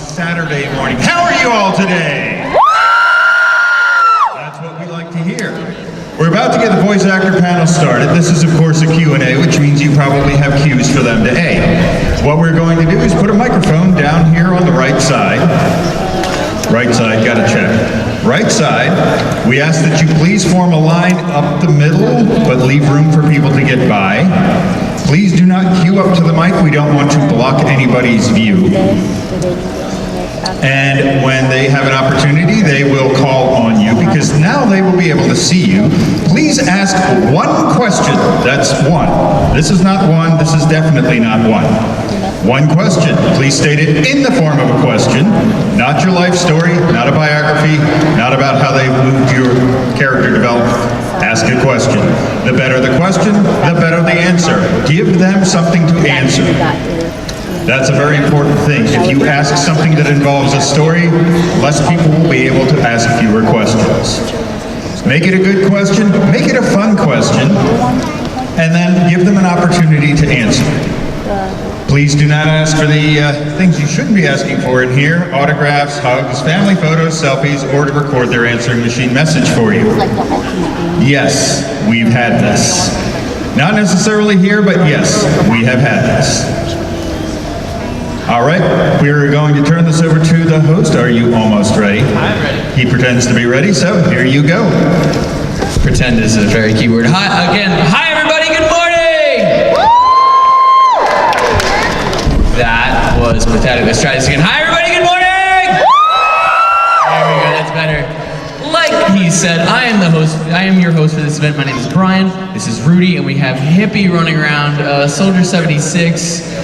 Saturday morning. How are you all today? That's what we like to hear. We're about to get the voice actor panel started. This is, of course, a Q&A, which means you probably have cues for them to A. What we're going to do is put a microphone down here on the right side. Right side, gotta check. Right side, we ask that you please form a line up the middle, but leave room for people to get by. Please do not queue up to the mic. We don't want to block anybody's view. And when they have an opportunity, they will call on you, because now they will be able to see you. Please ask one question. That's one. This is not one. This is definitely not one. One question. Please state it in the form of a question, not your life story, not a biography, not about how they moved your character development. Ask a question. The better the question, the better the answer. Give them something to answer. That's a very important thing. If you ask something that involves a story, less people will be able to ask fewer questions. Make it a good question, make it a fun question, and then give them an opportunity to answer. Please do not ask for the things you shouldn't be asking for in here: autographs, hugs, family photos, selfies, or to record their answering machine message for you. Yes, we've had this. Not necessarily here, but yes, we have had this. All right, we're going to turn this over to the host. Are you almost ready? I'm ready. He pretends to be ready, so here you go. Pretend is a very key word. Hi, everybody, good morning! That was pathetic. Let's try this again. Hi, everybody, good morning! There we go, that's better. Like he said, I am your host for this event. My name is Brian, this is Rudy, and we have Hippie running around, Soldier 76.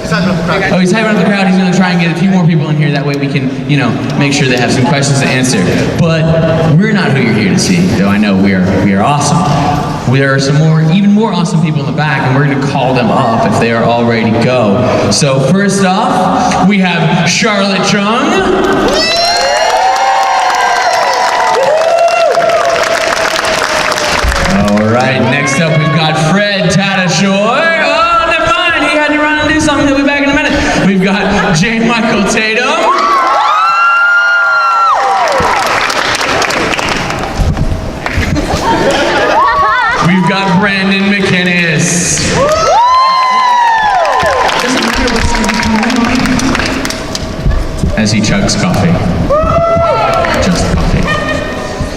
Oh, he's hyping up the crowd. He's going to try and get a few more people in here. That way we can, make sure they have some questions to answer. But we're not who you're here to see, though I know we are awesome. There are some even more awesome people in the back, and we're going to call them up if they are all ready to go. So first off, we have Charlotte Chung. All right, next up we've got Fred Tatasciore. Something. He'll be back in a minute. We've got J. Michael Tatum. We've got Brandon McInnes. As he chugs coffee. Just coffee.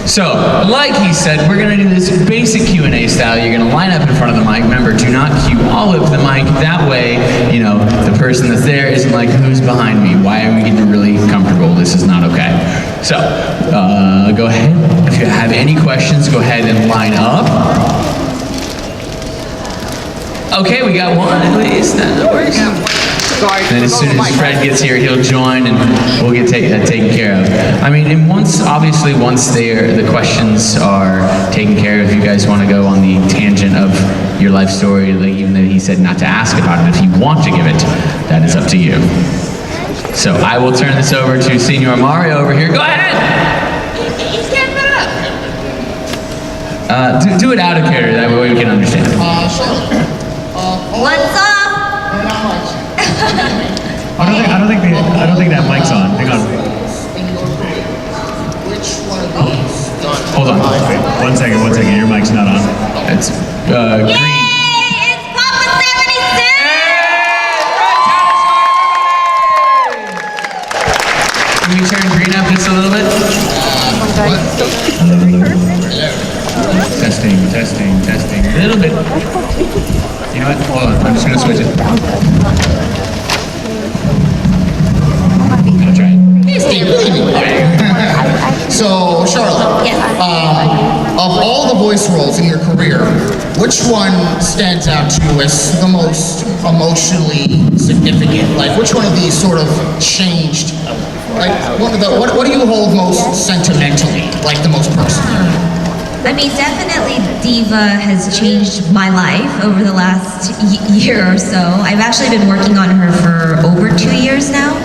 So, like he said, we're going to do this basic Q&A style. You're going to line up in front of the mic. Remember, do not queue all over the mic. That way, the person that's there isn't like, who's behind me? Why are we getting really comfortable? This is not okay. So, go ahead. If you have any questions, go ahead and line up. Okay, we got one at least. That works. And as soon as Fred gets here, he'll join and we'll get taken care of. I mean, and once the questions are taken care of, if you guys want to go on the tangent of your life story, like even though he said not to ask about it, if you want to give it, that is up to you. So I will turn this over to Senior Mario over here. Go ahead! You can't put it up. Do it out of character, that way we can understand. What's up? I don't think that mic's on. Hang on. Hold on. Wait, one second. Your mic's not on. It's green. Yay! It's Papa 76! Can we turn green up just a little bit? Testing. A little bit. You know what? Hold on. I'm just going to switch it. I'll try it. So, Charlotte, Yes. of all the voice roles in your career, which one stands out to you as the most emotionally significant? Like, which one of these sort of changed? Like, what do you hold most sentimentally, like the most personally? I mean, definitely Diva has changed my life over the last year or so. I've actually been working on her for over 2 years now.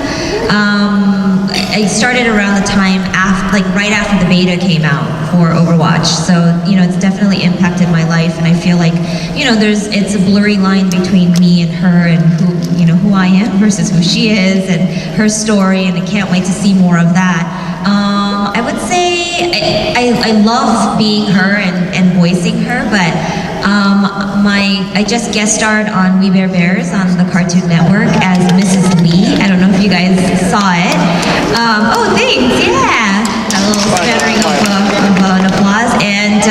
I started around the time after, like right after the beta came out for Overwatch. So, you know, it's definitely impacted my life, and I feel like, you know, it's a blurry line between me and her, and who I am versus who she is, and her story, and I can't wait to see more of that. I would say I love being her and voicing her, but I just guest starred on We Bare Bears on the Cartoon Network as Mrs. Lee. I don't know if you guys saw it. Oh, thanks, yeah. A little scattering of an applause. And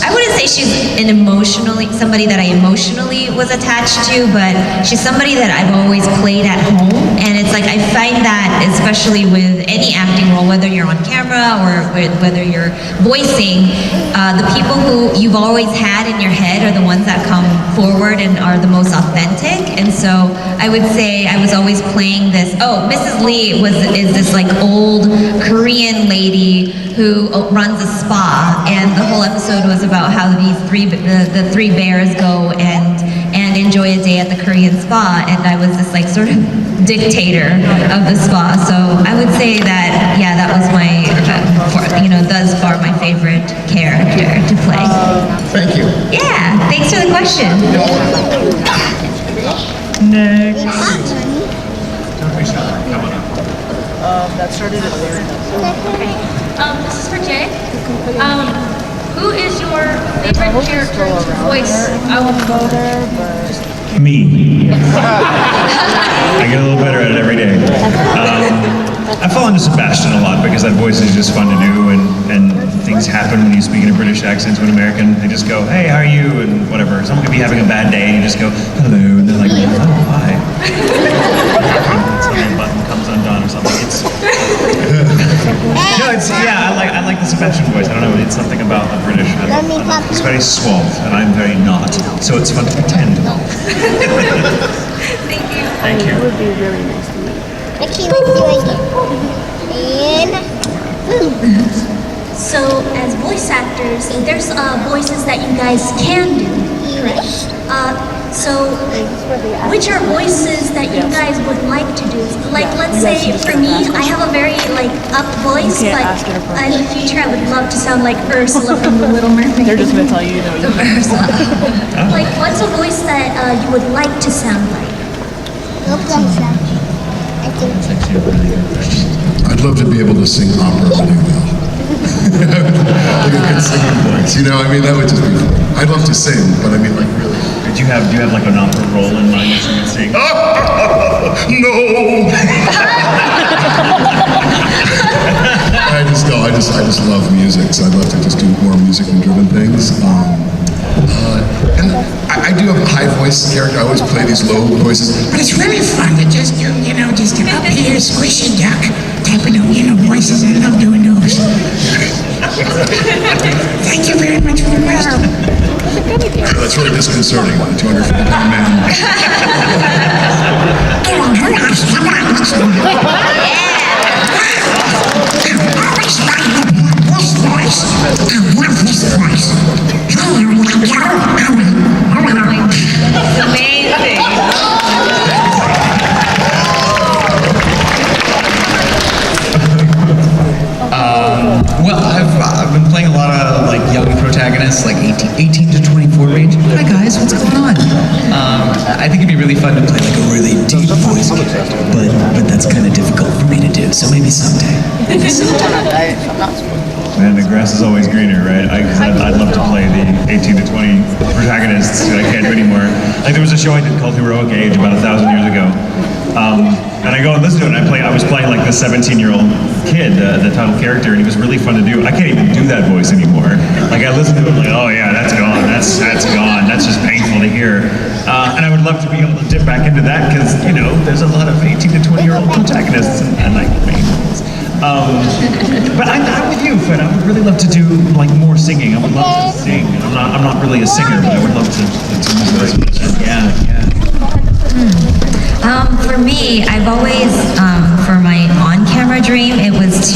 I wouldn't say she's somebody that I emotionally was attached to, but she's somebody that I've always played at home. And it's like, I find that, especially with any acting role, whether you're on camera or whether you're voicing, the people who you've always had in your head are the ones that come forward and are the most authentic. And so I would say I was always playing this. Oh, Mrs. Lee is this like old Korean lady who runs a spa, and the whole episode was about how the three bears go and enjoy a day at the Korean spa, and I was this like sort of dictator of the spa. So I would say that, yeah, that was my thus far my favorite character to play. Thank you. Yeah, thanks for the question. Next. That started at This is for Jay. Who is your favorite character to voice? Me. I get a little better at it every day. I fall into Sebastian a lot because that voice is just fun to do, and things happen when you speak in a British accent to an American. They just go, hey, how are you? And whatever. Someone could be having a bad day and you just go, hello, and they're like, oh, hi. Suddenly a button comes undone or something. I like the Sebastian voice. I don't know, it's something about the British. It's very suave, and I'm very not. So it's fun to pretend. Thank you. Thank you. It would be really nice to meet. Okay, let's do it again. And So, as voice actors, there's voices that you guys can do, correct? So, which are voices that you guys would like to do? Like, let's say for me, I have a very up voice, but in the future I would love to sound like Ursula from The Little Mermaid. They're just gonna tell you, Ursula. Like, what's a voice that you would like to sound like? look like that. I think That's actually a really good question. I'd love to be able to sing opera really well. Like a good singing voice, I mean, that would just be fun. I'd love to sing, but I mean, like, really. Do you have like an opera role in mind that you would sing? No! I just love music, so I'd love to just do more music-driven things. And I do have a high voice character. I always play these low voices, but it's really fun to just do, just up here, squishy duck type of, voices. I love doing those. Thank you very much for the question. That's really disconcerting, a 250-pound man. Amazing. Well, I've been playing a lot of young protagonists, 18 to 24 range. Hi guys, what's going on? I think it'd be really fun to play a really deep voice character, but that's kind of difficult for me to do. So maybe someday. Man, the grass is always greener, right? I'd love to play the 18 to 20 protagonists that I can't do anymore. There was a show I did called Heroic Age about 1,000 years ago. And I go and listen to it, and I was playing the 17-year-old kid, the title character, and it was really fun to do. I can't even do that voice anymore. I listen to it, oh yeah, that's gone, that's gone, that's just painful to hear. And I would love to be able to dip back into that, because, there's a lot of 18 to 20-year-old protagonists, and I main roles. But I'm with you, Fred. I would really love to do more singing. I would love to sing. I'm not really a singer, but I would love to yeah. For me, I've always, for my on-camera dream, it was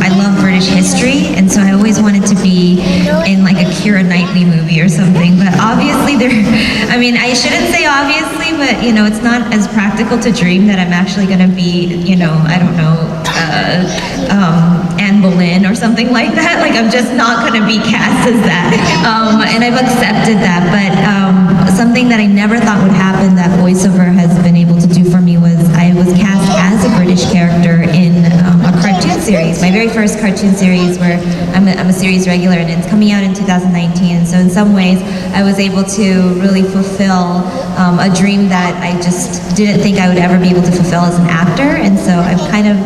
I love British history, and so I always wanted to be in a Keira Knightley movie or something, but obviously I shouldn't say obviously, but it's not as practical to dream that I'm actually going to be, I don't know, Anne Boleyn or something like that. Like I'm just not going to be cast as that, and I've accepted that. But something that I never thought would happen that voiceover has been able to do for me was I was cast as a British character in a cartoon series. My very first cartoon series, where I'm a series regular, and it's coming out in 2019. And so in some ways, I was able to really fulfill a dream that I just didn't think I would ever be able to fulfill as an actor. And so I've kind of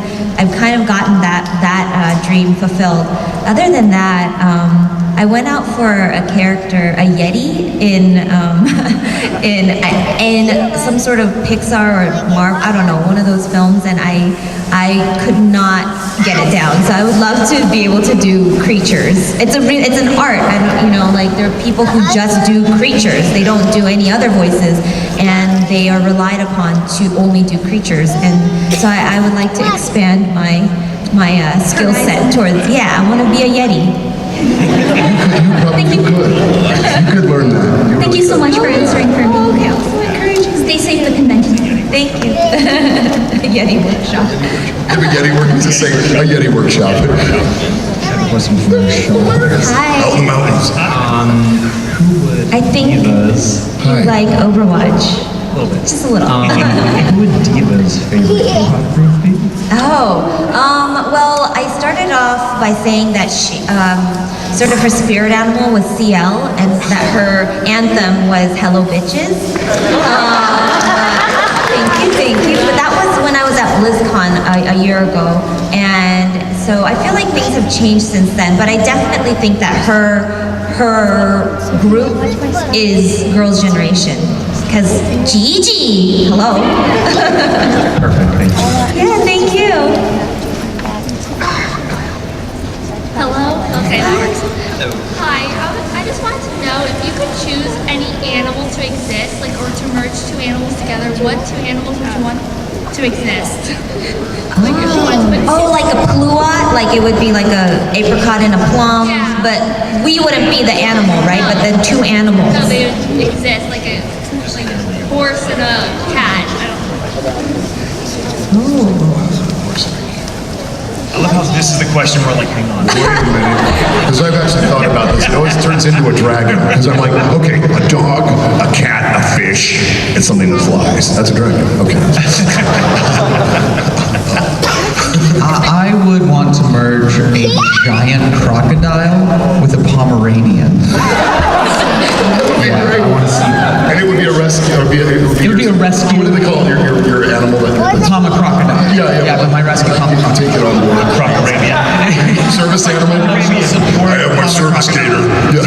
gotten that dream fulfilled. Other than that, I went out for a character, a Yeti, in some sort of Pixar or Marvel, I don't know, one of those films, and I could not get it down. So I would love to be able to do creatures. It's an art. Like there are people who just do creatures. They don't do any other voices, and they are relied upon to only do creatures. And so I would like to expand my skill set towards, I want to be a Yeti. Thank you. You could learn that. Thank you so much for answering for me. Okay, I'm so encouraging. Stay safe at the convention. Thank you. Yeti workshop. Give a Yeti workshop. Just say a Yeti workshop. Question for Sean. Hi. Out in the mountains. I think you like Overwatch. A little bit. Just a little. Who would Diva's favorite K-pop group be? Well, I started off by saying that she, sort of her spirit animal was CL, and that her anthem was Hello Bitches. Thank you. But that was when I was at BlizzCon a year ago, and so I feel like things have changed since then. But I definitely think that her group is Girls' Generation. Because Gigi, hello. Perfect, thank you. Yeah, thank you. Hello? Okay, that works. Hi, I just wanted to know if you could choose any animal to exist, like, or to merge two animals together, what two animals would you want to exist? Oh, like a pluot? Like it would be like a apricot and a plum, Yeah. but we wouldn't be the animal, right? But the two animals. No, they would exist, like a horse and a cat. I don't know. I love how this is the question where like, hang on. Wait a minute, because I've actually thought about this. It always turns into a dragon. Because I'm like, okay, a dog, a cat, a fish, and something that flies. That's a dragon. Okay. I would want to merge a giant crocodile with a Pomeranian. Yeah, I want to see that. And it would be a rescue. It would be a rescue. What do they call it? Your animal that Tama crocodile. Yeah, but my rescue Tama crocodile. take it on board. Crocodile. Service animal. I have my service gator. Yeah.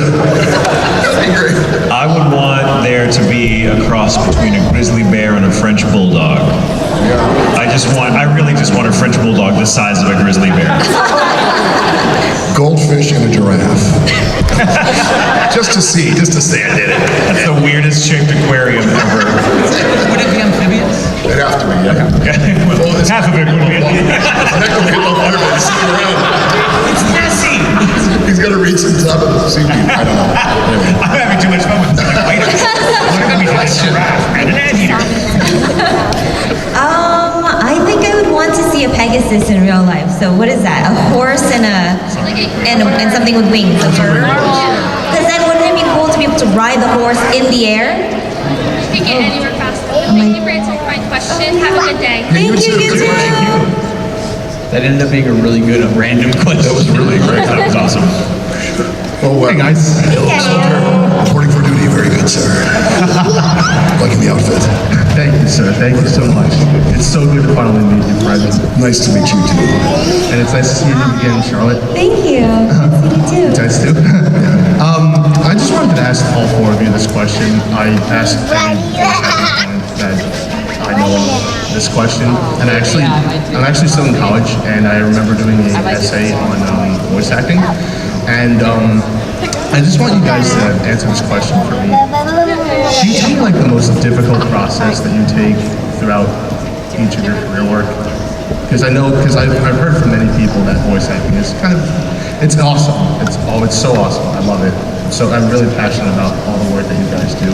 Great. I would want there to be a cross between a grizzly bear and a French bulldog. I really just want a French bulldog the size of a grizzly bear. Goldfish and a giraffe. just to say I did it. That's the weirdest shaped aquarium ever. Would it be amphibious? It'd have to be, yeah. Well, half of it would be. That could be a little part of it. He's sitting around. It's messy. He's got to reach the top of the seaweed. I don't know. Anyway. I'm having too much fun with this. Wait a minute. A giraffe and an anteater. I think I would want to see a Pegasus in real life. So what is that? A horse and and something with wings. A bird. Because then wouldn't it be cool to be able to ride the horse in the air? You can get anywhere fast. Thank you for answering my question. Have a good day. Thank you, you too. That ended up being a really good random question. That was really great. That was awesome. Oh, well. Hey, guys. Hello, soldier. Reporting for duty. Very good, sir. Liking the outfit. Thank you, sir. Thank you so much. It's so good to finally meet you, Brendan. Nice to meet you, too. And it's nice to see you again, Charlotte. Thank you. Nice to meet you too. Nice too. I just wanted to ask all four of you this question. I asked everyone that I know of this question, and I'm actually still in college, and I remember doing an essay on voice acting, and I just want you guys to answer this question for me. Can you tell me like the most difficult process that you take throughout each of your career work? Because I've heard from many people that voice acting is kind of, it's awesome. It's so awesome. I love it. so I'm really passionate about all the work that you guys do.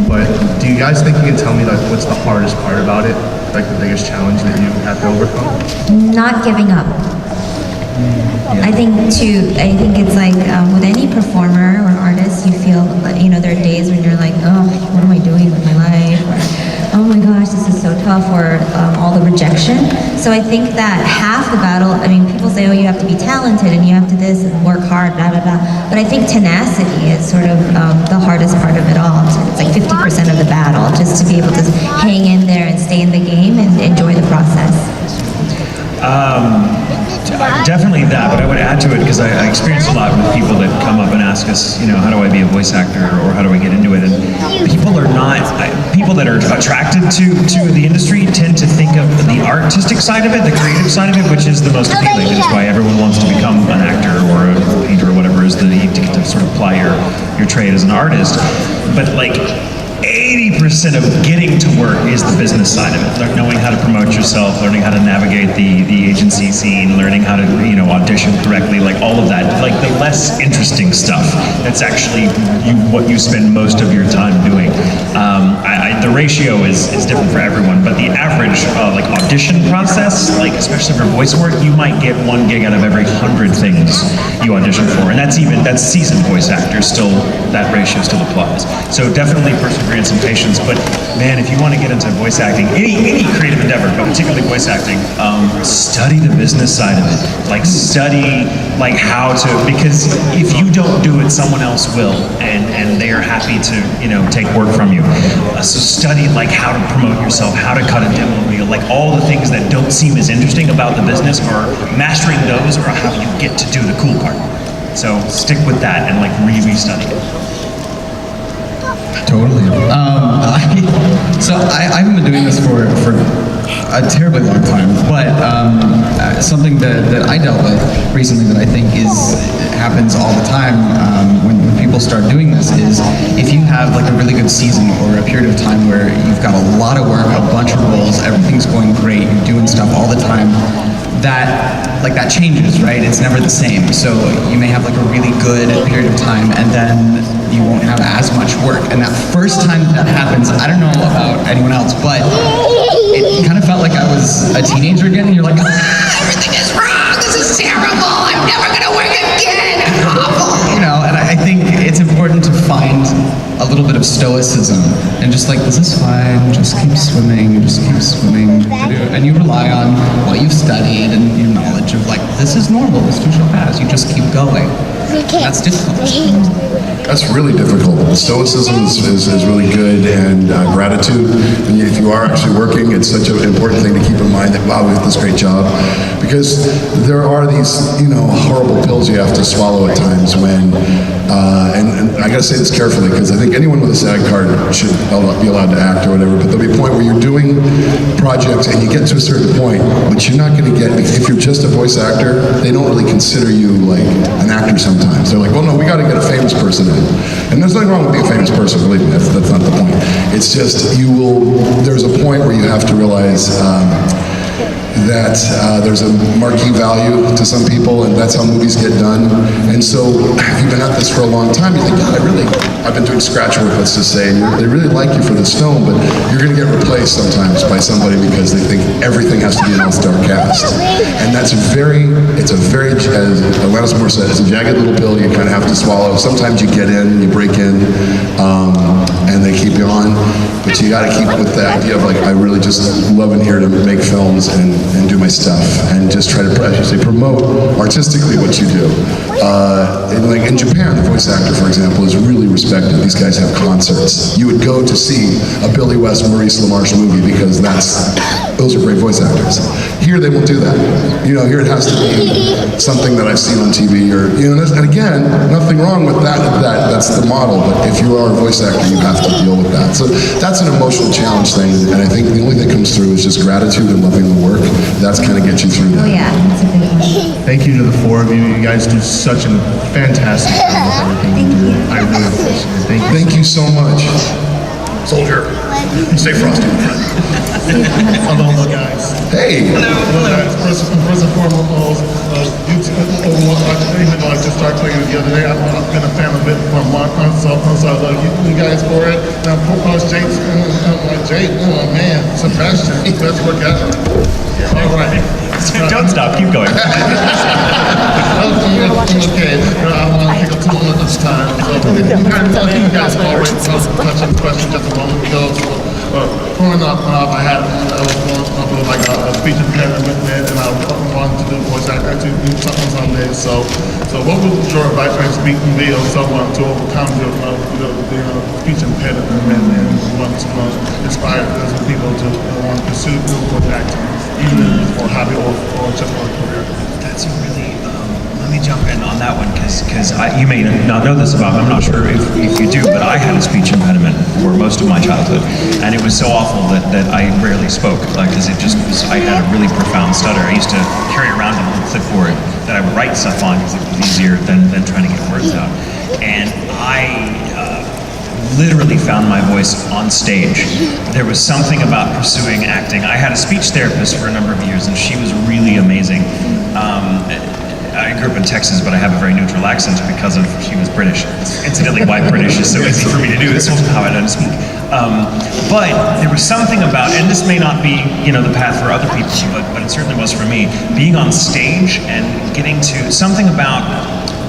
But do you guys think you can tell me like what's the hardest part about it? Like the biggest challenge that you have to overcome? Not giving up. I think it's like with any performer or artist, you feel, there are days when you're like, oh, what am I doing with my life? Or, oh my gosh, this is so tough, or all the rejection. So I think that half the battle, people say, oh, you have to be talented and you have to this and work hard, blah, blah, blah. But I think tenacity is sort of the hardest part of it all. It's like 50% of the battle, just to be able to hang in there and stay in the game and enjoy the process. Definitely that, but I would add to it because I experience a lot with people that come up and ask us, how do I be a voice actor or how do I get into it? And people that are attracted to the industry tend to think of the artistic side of it, the creative side of it, which is the most appealing. That's why everyone wants to become an actor or a painter or whatever is the need to sort of apply your trade as an artist. But like 80% of getting to work is the business side of it. Knowing how to promote yourself, learning how to navigate the agency scene, learning how to audition correctly, like all of that, like the less interesting stuff. That's actually what you spend most of your time doing. The ratio is different for everyone, but the average like audition process, like especially for voice work, you might get 1 gig out of every 100 things you audition for, and that's seasoned voice actors. Still, that ratio still applies. So definitely perseverance and patience. But man, if you want to get into voice acting, any creative endeavor, but particularly voice acting, study the business side of it. Like study like how to, because if you don't do it, someone else will, and they are happy to take work from you. So study like how to promote yourself, how to cut a demo reel, like all the things that don't seem as interesting about the business, or mastering those, or how you get to do the cool part. So stick with that and like really study it. Totally. I've been doing this for a terribly long time, but something that I dealt with recently that I think happens all the time when people start doing this is if you have like a really good season or a period of time where you've got a lot of work, a bunch of roles, everything's going great, you're doing stuff all the time, that changes, right? It's never the same. So you may have like a really good period of time and then you won't have as much work. And that first time that happens, I don't know about anyone else, but it kind of felt like I was a teenager again, and you're like, everything is wrong, this is terrible, I'm never gonna work again, awful. And I think it's important to find a little bit of stoicism and just like, this is fine, just keep swimming, and you rely on what you've studied and your knowledge of like, this is normal, this too shall pass, you just keep going. That's difficult. That's really difficult. Stoicism is really good, and gratitude. And if you are actually working, it's such an important thing to keep in mind that, wow, we have this great job. Because there are these, horrible pills you have to swallow at times when, and I gotta say this carefully, because I think anyone with a SAG card should be allowed to act or whatever, but there'll be a point where you're doing projects and you get to a certain point, but you're not gonna get, if you're just a voice actor, they don't really consider you like an actor sometimes. They're like, well, no, we gotta get a famous person in. And there's nothing wrong with being a famous person, believe me, that's not the point. It's just, there's a point where you have to realize that there's a marquee value to some people, and that's how movies get done. And so, if you've been at this for a long time, you think, God, I've been doing scratch work, let's just say, and they really like you for this film, but you're going to get replaced sometimes by somebody because they think everything has to be an all-star cast. And it's a very, as Alanis Morissette said, it's a jagged little pill you kind of have to swallow. Sometimes you get in, you break in, and they keep you on, but you got to keep with the idea of like, I really just love in here to make films and do my stuff and just try to, as you say, promote artistically what you do. In Japan, the voice actor, for example, is really respected. These guys have concerts. You would go to see a Billy West, Maurice LaMarche movie because those are great voice actors. Here they won't do that. Here it has to be something that I've seen on TV or, and again, nothing wrong with that. That's the model, but if you are a voice actor, you have to deal with that. So that's an emotional challenge thing, and I think the only thing that comes through is just gratitude and loving the work. That's kind of gets you through that. Oh yeah, that's a big one. Thank you to the four of you. You guys do such a fantastic job with everything you do. I really appreciate it. Thank you. Thank you so much. Soldier, stay frosty, my friend. Aloha, guys. Hey. Hello, guys. First and foremost, YouTube, even though I just started playing it the other day, I've been a fan of it from Mark so I love you guys for it. And I'm Jake, Jake, oh man, Sebastian, best work ever. All right. Don't stop, keep going. Okay, I want to take up too much this time. So, you guys already touched on this question just a moment ago. Growing up, I was growing up with like a speech impairment, and I wanted to do voice acting, to do something someday. So what would your advice be on someone to overcome the speech impairment and want to inspire other people to want to pursue voice acting, even for hobby or just for a career? That's a really, let me jump in on that one, because you may not know this about me, I'm not sure if you do, but I had a speech impediment for most of my childhood, and it was so awful that I rarely spoke, because it just was, I had a really profound stutter. I used to carry around a little clipboard that I would write stuff on because it was easier than trying to get words out, and I literally found my voice on stage. There was something about pursuing acting. I had a speech therapist for a number of years, and she was really amazing. I grew up in Texas, but I have a very neutral accent because she was British. Incidentally, why British is so easy for me to do. It's also how I don't speak. But there was something about, and this may not be, the path for other people, but it certainly was for me, being on stage and getting to something about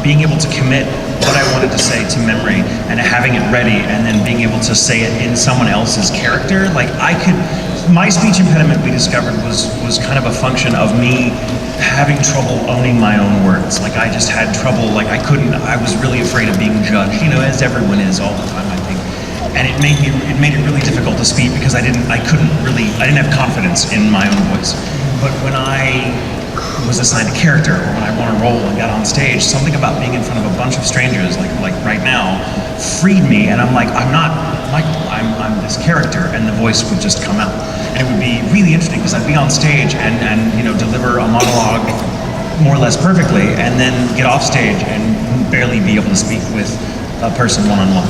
being able to commit what I wanted to say to memory and having it ready, and then being able to say it in someone else's character. My speech impediment, we discovered, was kind of a function of me having trouble owning my own words. I just had trouble, I was really afraid of being judged, as everyone is all the time, I think. And it made it really difficult to speak because I didn't have confidence in my own voice. But when I was assigned a character, or when I won a role and got on stage, something about being in front of a bunch of strangers, like right now, freed me, and I'm like, I'm not Michael, I'm this character, and the voice would just come out. And it would be really interesting because I'd be on stage and deliver a monologue more or less perfectly, and then get off stage and barely be able to speak with a person one-on-one.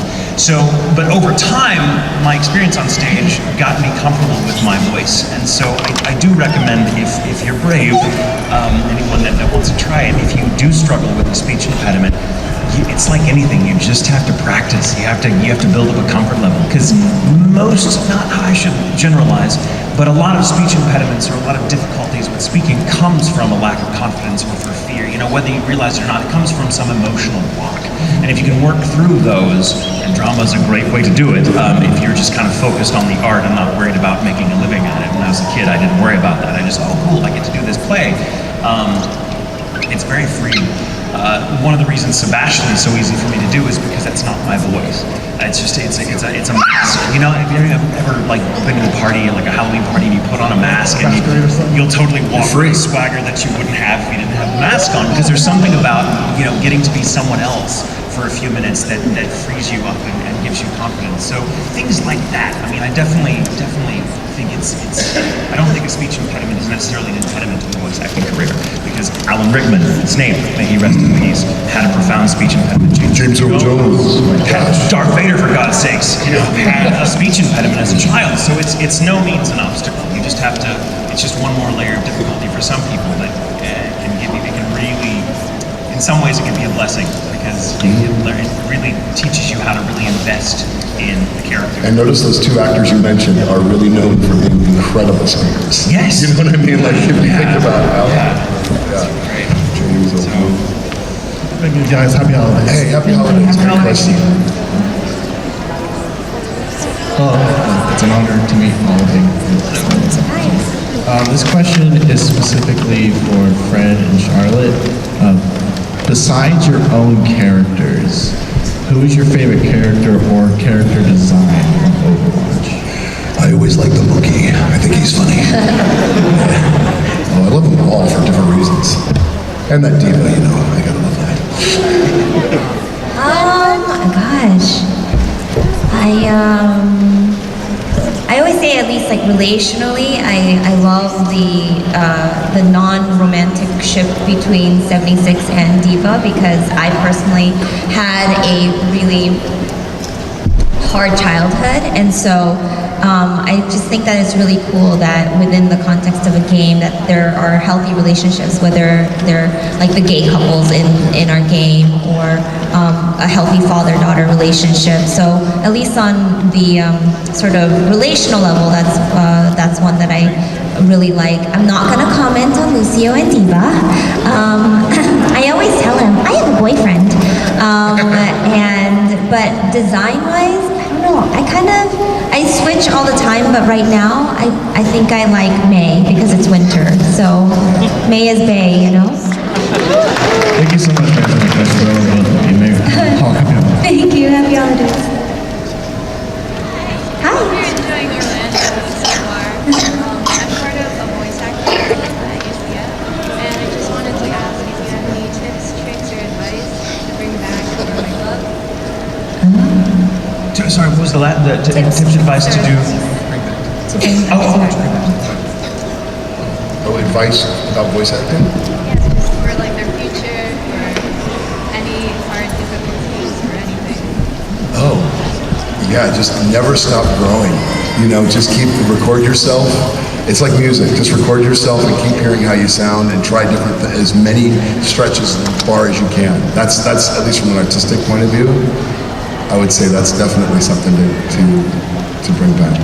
But over time, my experience on stage got me comfortable with my voice, and so I do recommend, if you're brave, anyone that wants to try it, if you do struggle with a speech impediment, it's like anything, you just have to practice. You have to build up a comfort level, because I shouldn't generalize, but a lot of speech impediments or a lot of difficulties with speaking comes from a lack of confidence or for fear. Whether you realize it or not, it comes from some emotional block. And if you can work through those, and drama is a great way to do it, if you're just kind of focused on the art and not worried about making a living at it. When I was a kid, I didn't worry about that. I just, cool, I get to do this play. It's very freeing. One of the reasons Sebastian is so easy for me to do is because that's not my voice. It's a mask. Have you ever been to a party, like a Halloween party, and you put on a mask and you'll totally walk with a swagger that you wouldn't have if you didn't have a mask on, because there's something about getting to be someone else for a few minutes that frees you up and gives you confidence. So things like that. I definitely think I don't think a speech impediment is necessarily an impediment to the voice acting career, because Alan Rickman, Snape, may he rest in peace, had a profound speach impediment. James Earl Jones, Darth Vader, for God's sakes, had a speech impediment as a child. So it's no means an obstacle. You just have to. It's just one more layer of difficulty for some people that can give you. It can really, in some ways, it can be a blessing, because it really teaches you how to really invest in the character. And notice those two actors you mentioned are really known for being incredible speakers. Yes. You know what I mean? If you think about Alan. Great. James Earl Jones. Thank you guys. Happy holidays. Hey, happy holidays. Great question. It's an honor to meet all of you. This question is specifically for Fred and Charlotte. Besides your own characters, who is your favorite character or character design in Overwatch? I always like the monkey. I think he's funny. I love them all for different reasons. And that diva, I gotta love that. Gosh. I always say, at least relationally, I love the non-romantic ship between 76 and Diva, because I personally had a really hard childhood, and so I just think that it's really cool that within the context of a game that there are healthy relationships, whether they're like the gay couples in our game, or a healthy father-daughter relationship. So at least on the sort of relational level, that's one that I really like. I'm not gonna comment on Lucio and Diva. I always tell him I have a boyfriend. But design-wise, I don't know. I switch all the time, but right now I think I like May because it's winter. So May is Bay, you know. Thank you so much for answering the question. Thank you. Happy holidays. Hi. We're enjoying Orlando so far. I'm part of a voice acting club at UCF, and I just wanted to ask if you have any tips, tricks, or advice to bring back to my club. Sorry, what was the tips advice to do? To bring back. Oh, advice about voice acting? Yes, just for like their future or any hard difficulties or anything. Oh, yeah, just never stop growing. You know, just record yourself. It's like music. Just record yourself and keep hearing how you sound and try as many stretches as far as you can. That's at least from an artistic point of view. I would say that's definitely something to bring back.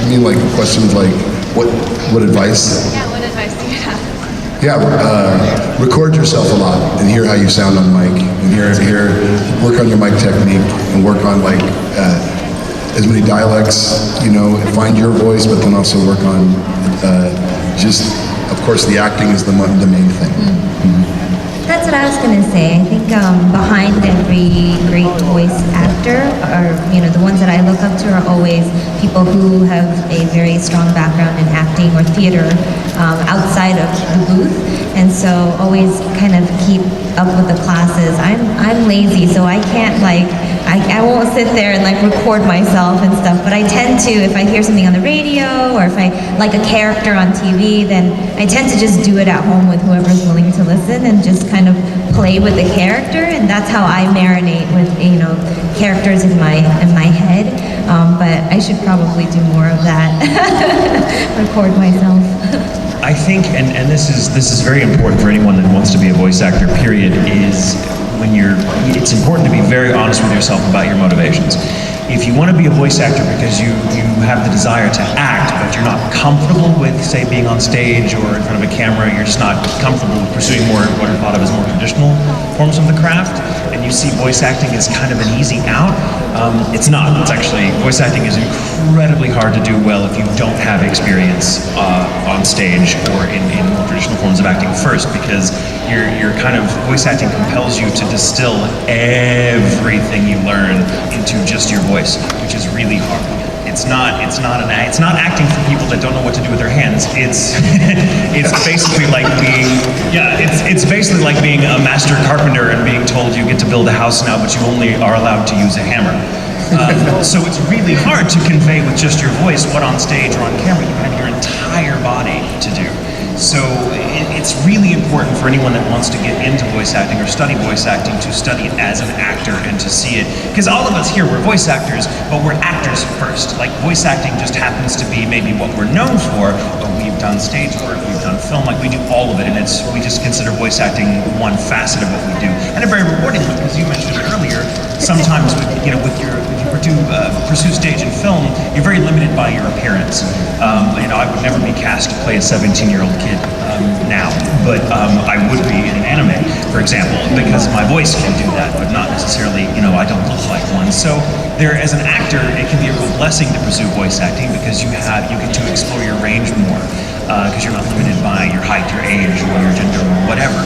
You mean like questions like what advice? Yeah, what advice do you have? Yeah, record yourself a lot and hear how you sound on mic, and work on your mic technique, and work on like as many dialects, you know, and find your voice, but then also work on just, of course, the acting is the main thing. Mm-hmm. That's what I was going to say. I think behind every great voice actor, or the ones that I look up to, are always people who have a very strong background in acting or theater outside of the booth, and so always kind of keep up with the classes. I'm lazy, so I can't I won't sit there and record myself and stuff, but I tend to, if I hear something on the radio or if I like a character on TV, then I tend to just do it at home with whoever's willing to listen and just kind of play with the character, and that's how I marinate with characters in my head. But I should probably do more of that. Record myself. I think, and this is very important for anyone that wants to be a voice actor, period, is it's important to be very honest with yourself about your motivations. If you want to be a voice actor because you have the desire to act, but you're not comfortable with, say, being on stage or in front of a camera, you're just not comfortable with pursuing more what are thought of as more traditional forms of the craft, and you see voice acting as kind of an easy out, it's not. It's actually, voice acting is incredibly hard to do well if you don't have experience on stage or in more traditional forms of acting first, because your kind of voice acting compels you to distill everything you learn into just your voice, which is really hard. It's not acting for people that don't know what to do with their hands. It's basically like being a master carpenter and being told you get to build a house now, but you only are allowed to use a hammer. So it's really hard to convey with just your voice what on stage or on camera you have your entire body to do. So it's really important for anyone that wants to get into voice acting or study voice acting to study it as an actor and to see it. Because all of us here, we're voice actors, but we're actors first. Like, voice acting just happens to be maybe what we're known for, but we've done stage work, we've done film, we do all of it, and we just consider voice acting one facet of what we do. And a very rewarding one, because you mentioned earlier, sometimes if you pursue stage and film, you're very limited by your appearance. I would never be cast to play a 17-year-old kid now, but I would be in an anime, for example, because my voice can do that, but not necessarily, I don't look like one. So as an actor, it can be a real blessing to pursue voice acting, because you get to explore your range more, because you're not limited by your height, your age, or your gender, or whatever.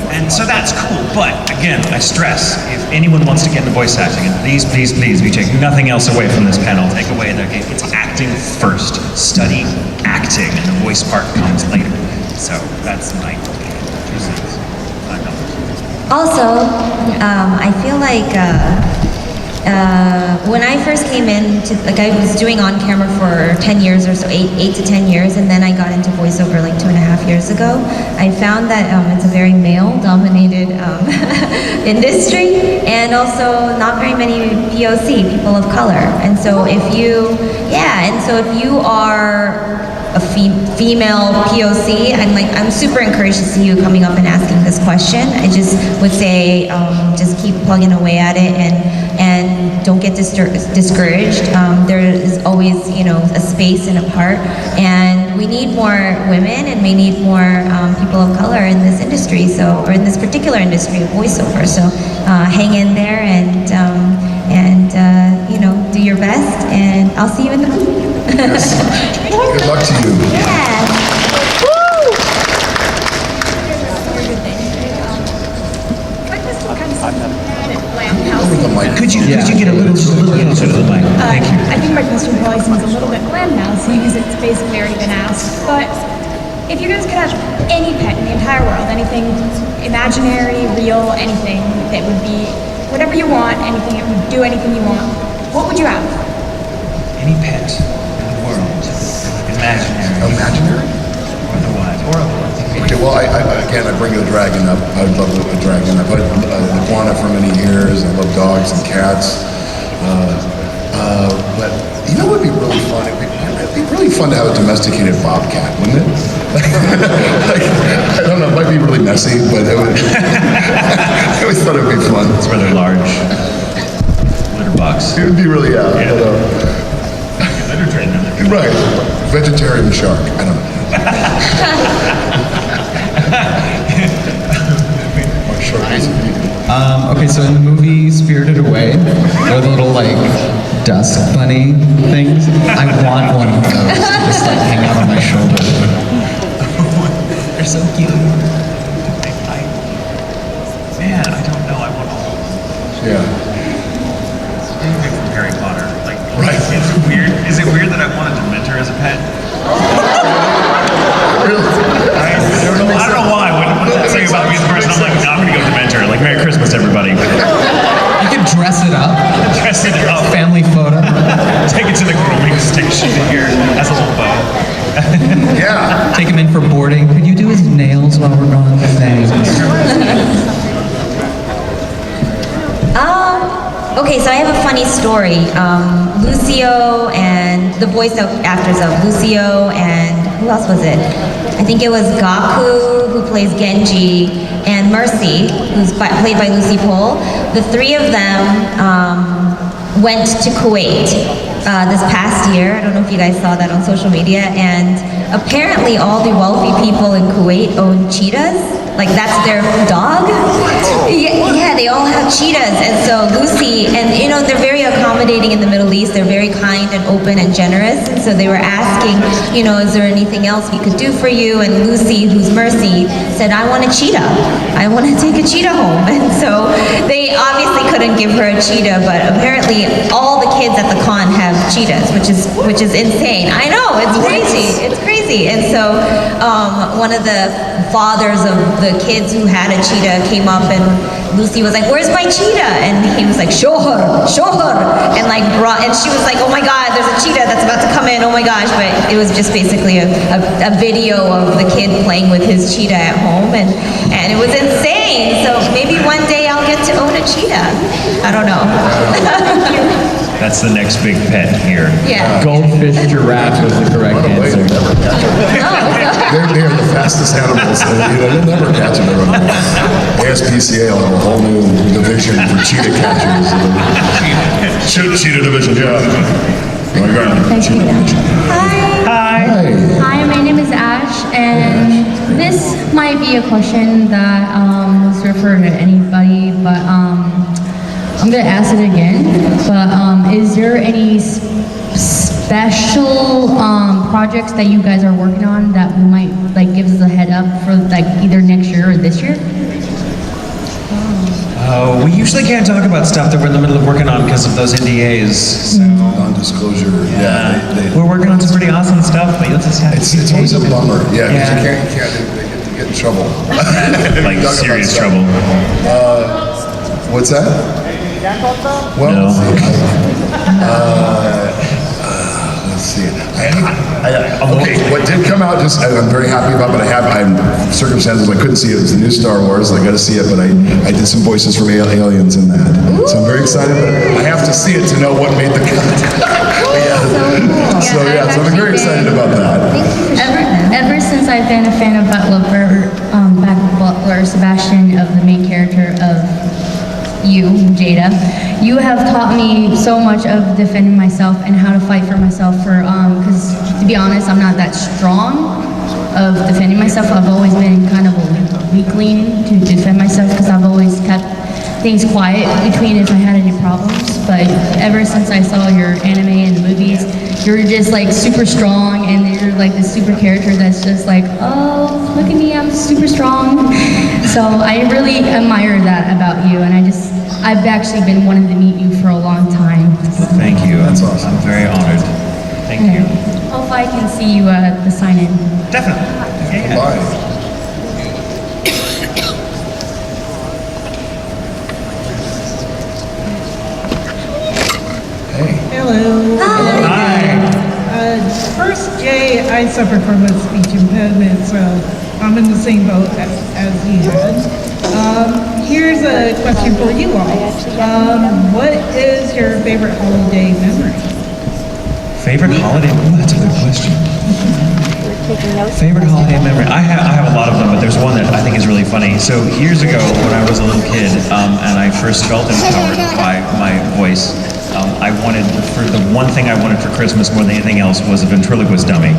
And so that's cool, but again, I stress, if anyone wants to get into voice acting, and please, please, please, we take nothing else away from this panel, take away their game, it's acting first. Study acting, and the voice part comes later. So that's my 2 cents. Also, I feel like when I first came in, I was doing on camera for 10 years or so, 8 to 10 years, and then I got into voiceover 2.5 years ago. I found that it's a very male-dominated industry, and also not very many POC, people of color. And so if you are female POC, I'm super encouraged to see you coming up and asking this question. I just would say just keep plugging away at it and don't get discouraged. There is always, a space and a part, and we need more women, and we need more people of color in this industry. Or in this particular industry of voiceover. So hang in there and do your best, and I'll see you in the booth. Good luck to you. Yeah. Over the mic. Could you get a little closer to the mic? Thank you. I think my question probably seems a little bit bland now, seeing as it's basically already been asked. But if you guys could have any pet in the entire world, anything imaginary, real, anything that would be whatever you want, anything that would do anything you want, what would you have? Any pet in the world, imaginary. Imaginary? Or otherwise. Okay, well, I bring the dragon up. I would love a dragon. I've had an iguana for many years. I love dogs and cats. But you know what would be really fun? It'd be really fun to have a domesticated bobcat, wouldn't it? I don't know, it might be really messy, but it would. I always thought it would be fun. It's rather large. Litter box. It would be really, Litter train. Right. Vegetarian shark. I don't know. Okay, so in the movie Spirited Away, they're the little dust bunny things. I want one of those to just hang out on my shoulder. They're so cute. Man, I don't know. I want all of them. Yeah. Anything from Harry Potter. Right. It's weird. Is it weird that I want a Dementor as a pet? I don't know why. When I say about me as a person, I'm like, no, I'm gonna go Dementor. Merry Christmas, everybody. You can dress it up. Dress it up. Family photo. Take it to the grooming station here as a little bow. Yeah. Take him in for boarding. Could you do his nails while we're gone? Thanks. Okay, so I have a funny story. Lucio and the voice actors of Lucio and who else was it? I think it was Gaku, who plays Genji, and Mercy, who's played by Lucy Pohl. The three of them went to Kuwait this past year. I don't know if you guys saw that on social media. And apparently all the wealthy people in Kuwait own cheetahs. That's their dog. Yeah, they all have cheetahs. And so Lucy, and they're very accommodating in the Middle East. They're very kind and open and generous. And so they were asking, is there anything else we could do for you? And Lucy, who's Mercy, said, I want a cheetah. I want to take a cheetah home. And so they obviously couldn't give her a cheetah, but apparently all the kids at the con have cheetahs, which is insane. I know, it's crazy. It's crazy. And so one of the fathers of the kids who had a cheetah came up, and Lucy was like, where's my cheetah? And he was like, show her. And and she was like, oh my God, there's a cheetah that's about to come in, oh my gosh. But it was just basically a video of the kid playing with his cheetah at home, and it was insane. So maybe one day I'll get to own a cheetah. I don't know. That's the next big pet here. Yeah. Goldfish giraffe was the correct answer. They are the fastest animals. They'll never catch them. ASPCA will have a whole new division for cheetah catchers. Cheetah division, yeah. Hi, my name is Ash, and this might be a question that was referred to anybody, but I'm gonna ask it again. But is there any special projects that you guys are working on that might give us a head up for either next year or this year? We usually can't talk about stuff that we're in the middle of working on because of those NDAs. So. Non-disclosure. Yeah. We're working on some pretty awesome stuff, but you'll just have to. It's always a bummer. Yeah, because you can't get in trouble. Serious trouble. What's that? Well, no. Let's see. Okay, what did come out, just I'm very happy about, but I'm circumstances I couldn't see it. It was the new Star Wars. I got to see it, but I did some voices from aliens in that, so I'm very excited. But I have to see it to know what made the cut. So I'm very excited about that. Ever since I've been a fan of Butler, Sebastian, of the main character of you, Jada, you have taught me so much of defending myself and how to fight for myself. Because to be honest, I'm not that strong of defending myself. I've always been kind of a weakling to defend myself because I've always kept things quiet between if I had any problems. But ever since I saw your anime and the movies, you're just like super strong, and you're like this super character that's just like, oh, look at me, I'm super strong. So I really admire that about you, and I've actually been wanting to meet you for a long time. Thank you. That's awesome. I'm very honored. Thank you. Hope I can see you at the sign-in. Definitely. Yeah. Bye. Hello. Hi. First, Jay, I suffer from a speech impediment, so I'm in the same boat as you had. Here's a question for you all. What is your favorite holiday memory? Favorite holiday? Ooh, that's a good question. Favorite holiday memory? I have a lot of them, but there's one that I think is really funny. So years ago, when I was a little kid, and I first felt empowered by my voice, I wanted, the one thing I wanted for Christmas more than anything else was a ventriloquist dummy.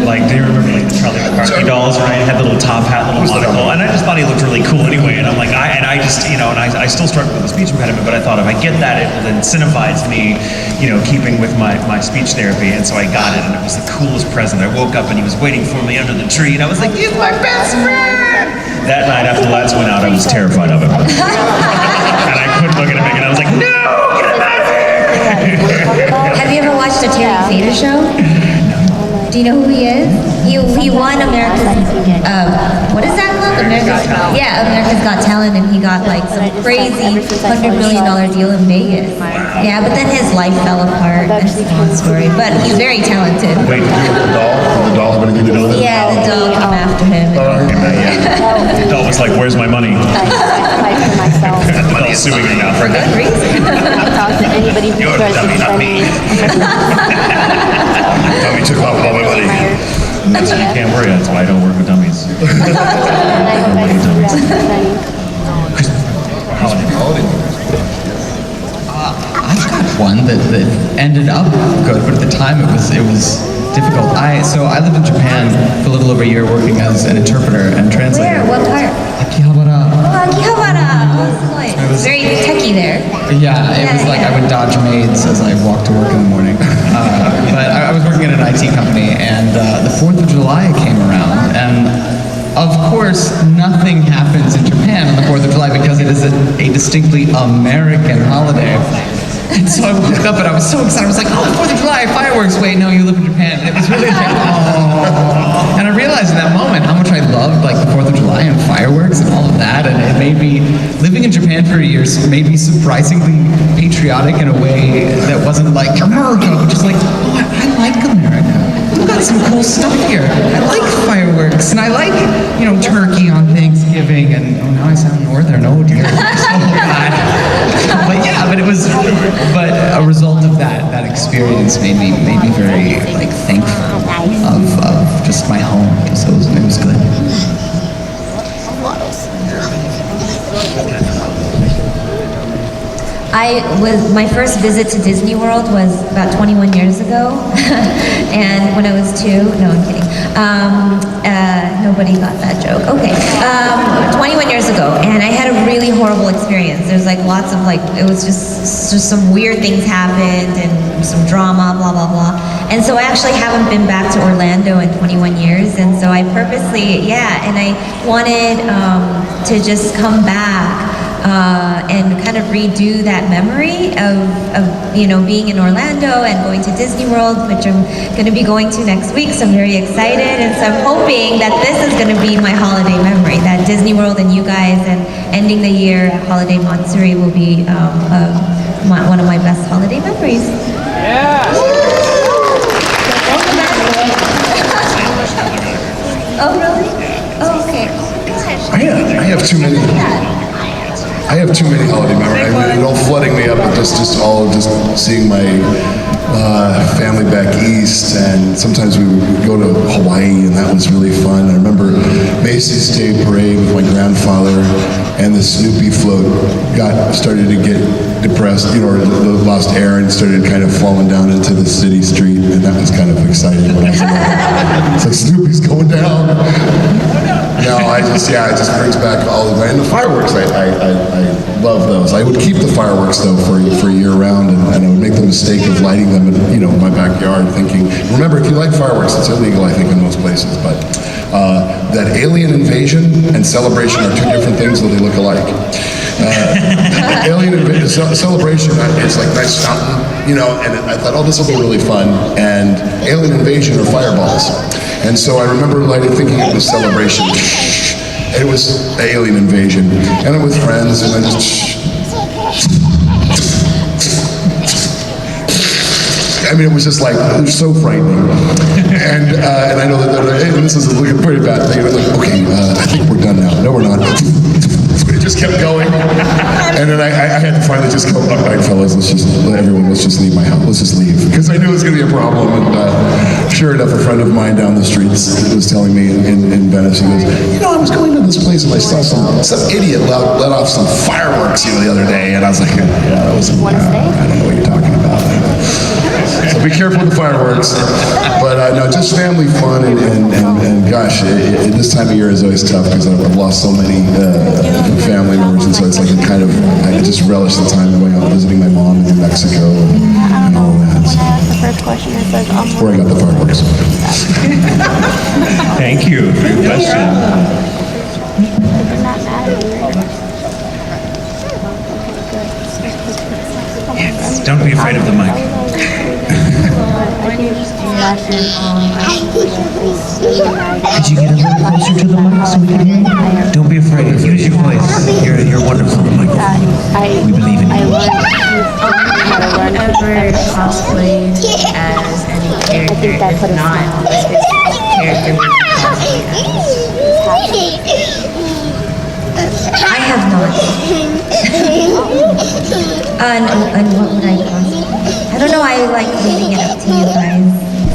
Like, do you remember like the Charlie McCarthy dolls, right? Had the little top hat, little monocle, and I just thought he looked really cool anyway. And I'm like, I just, you know, and I still struggle with the speech impediment, but I thought if I get that, it will incentivize me, you know, keeping with my speech therapy. And so I got it, and it was the coolest present. I woke up and he was waiting for me under the tree, and I was like, he's my best friend. That night after the lights went out, I was terrified of him, and I couldn't look at him again. I was like, no, get him out of here. Have you ever watched the Terry Fator show? Do you know who he is? He won America's, what is that called? America's Got Talent, and he got like some crazy $100 million deal in Vegas. Yeah, but then his life fell apart. That's a long story. But he's very talented. Wait, the doll? Did the doll have anything to do with it? Yeah, the doll came after him. The doll was like, where's my money? The doll's suing me now for good reason. You're the dummy, not me. Dummy took off all my money. That's why you can't worry. That's why I don't work with dummies. I've got one that ended up good, but at the time it was difficult. I lived in Japan for a little over a year working as an interpreter and translator. Where? What part? Akihabara. Oh, Akihabara. Oh, It was very techie there. Yeah, it was like I would dodge maids as I walked to work in the morning. But I was working at an IT company, and the 4th of July came around, and of course, nothing happens in Japan on the 4th of July because it is a distinctly American holiday. And so I woke up and I was so excited. I was like, oh, 4th of July, fireworks. Wait, no, you live in Japan. And it was really like, oh. And I realized in that moment how much I loved like the 4th of July and fireworks and all of that. And it made me, living in Japan for years, made me surprisingly patriotic in a way that wasn't like America, but just like, oh, I like America. We've got some cool stuff here. I like fireworks, and I like, you know, turkey on Thanksgiving, and oh, now I sound northern. Oh dear. Oh God. But yeah, but a result of that experience made me very like thankful of just my home. So it was good. My first visit to Disney World was about 21 years ago, and when I was 2, no, I'm kidding. Nobody got that joke. Okay, 21 years ago, and I had a really horrible experience. There's like lots of like, it was just some weird things happened and some drama, blah blah blah. And so I actually haven't been back to Orlando in 21 years, and so I purposely, and I wanted to just come back. And kind of redo that memory of being in Orlando and going to Disney World, which I'm going to be going to next week, so I'm very excited. And so I'm hoping that this is going to be my holiday memory, that Disney World and you guys, and ending the year at Holiday Matsuri will be one of my best holiday memories. Yeah. Oh, really? Oh, okay. Oh my gosh. I have too many. I have too many holiday memories. It all flooding me up with just seeing my family back east, and sometimes we would go to Hawaii, and that was really fun. I remember Macy's Day Parade with my grandfather, and the Snoopy float started to get depressed, or lost air and started kind of falling down into the city street, and that was kind of exciting when I was little. It's like Snoopy's going down. No, it just brings back all the, and the fireworks, I love those. I would keep the fireworks though for a year round, and I would make the mistake of lighting them in, my backyard, thinking, remember, if you light fireworks, it's illegal, I think, in most places, but that alien invasion and celebration are two different things, though they look alike. Alien invasion, celebration, it's like nice fountain, and I thought, oh, this will be really fun, and alien invasion are fireballs. And so I remember thinking it was celebration. It was alien invasion. And I'm with friends, and I just... it was just like, it was so frightening. And I know that, and this is a pretty bad thing. I was like, okay, I think we're done now. No, we're not. It just kept going. And then I had to finally just go, all right, fellas, let's just leave my house. Let's just leave. Because I knew it was going to be a problem. And sure enough, a friend of mine down the streets was telling me in Venice, he goes, I was going to this place and I saw some idiot let off some fireworks, the other day. And I was like, yeah, that was, I don't know what you're talking about. So be careful with the fireworks. But no, just family fun, and gosh, this time of year is always tough because I've lost so many family members, and so it's like I just relish the time going out visiting my mom in New Mexico and all that. So. The first question is like, Where I got the fireworks. Thank you for your question. They're not mad at you, right? Don't be afraid of the mic. Could you get a little closer to the mic so we can hear you? Don't be afraid. Use your voice. You're wonderful, Michael. We believe in you. Ever cosplayed as any character, if not, what character would you cosplay as? I have not. And what would I cosplay? I don't know. I like leaving it up to you guys.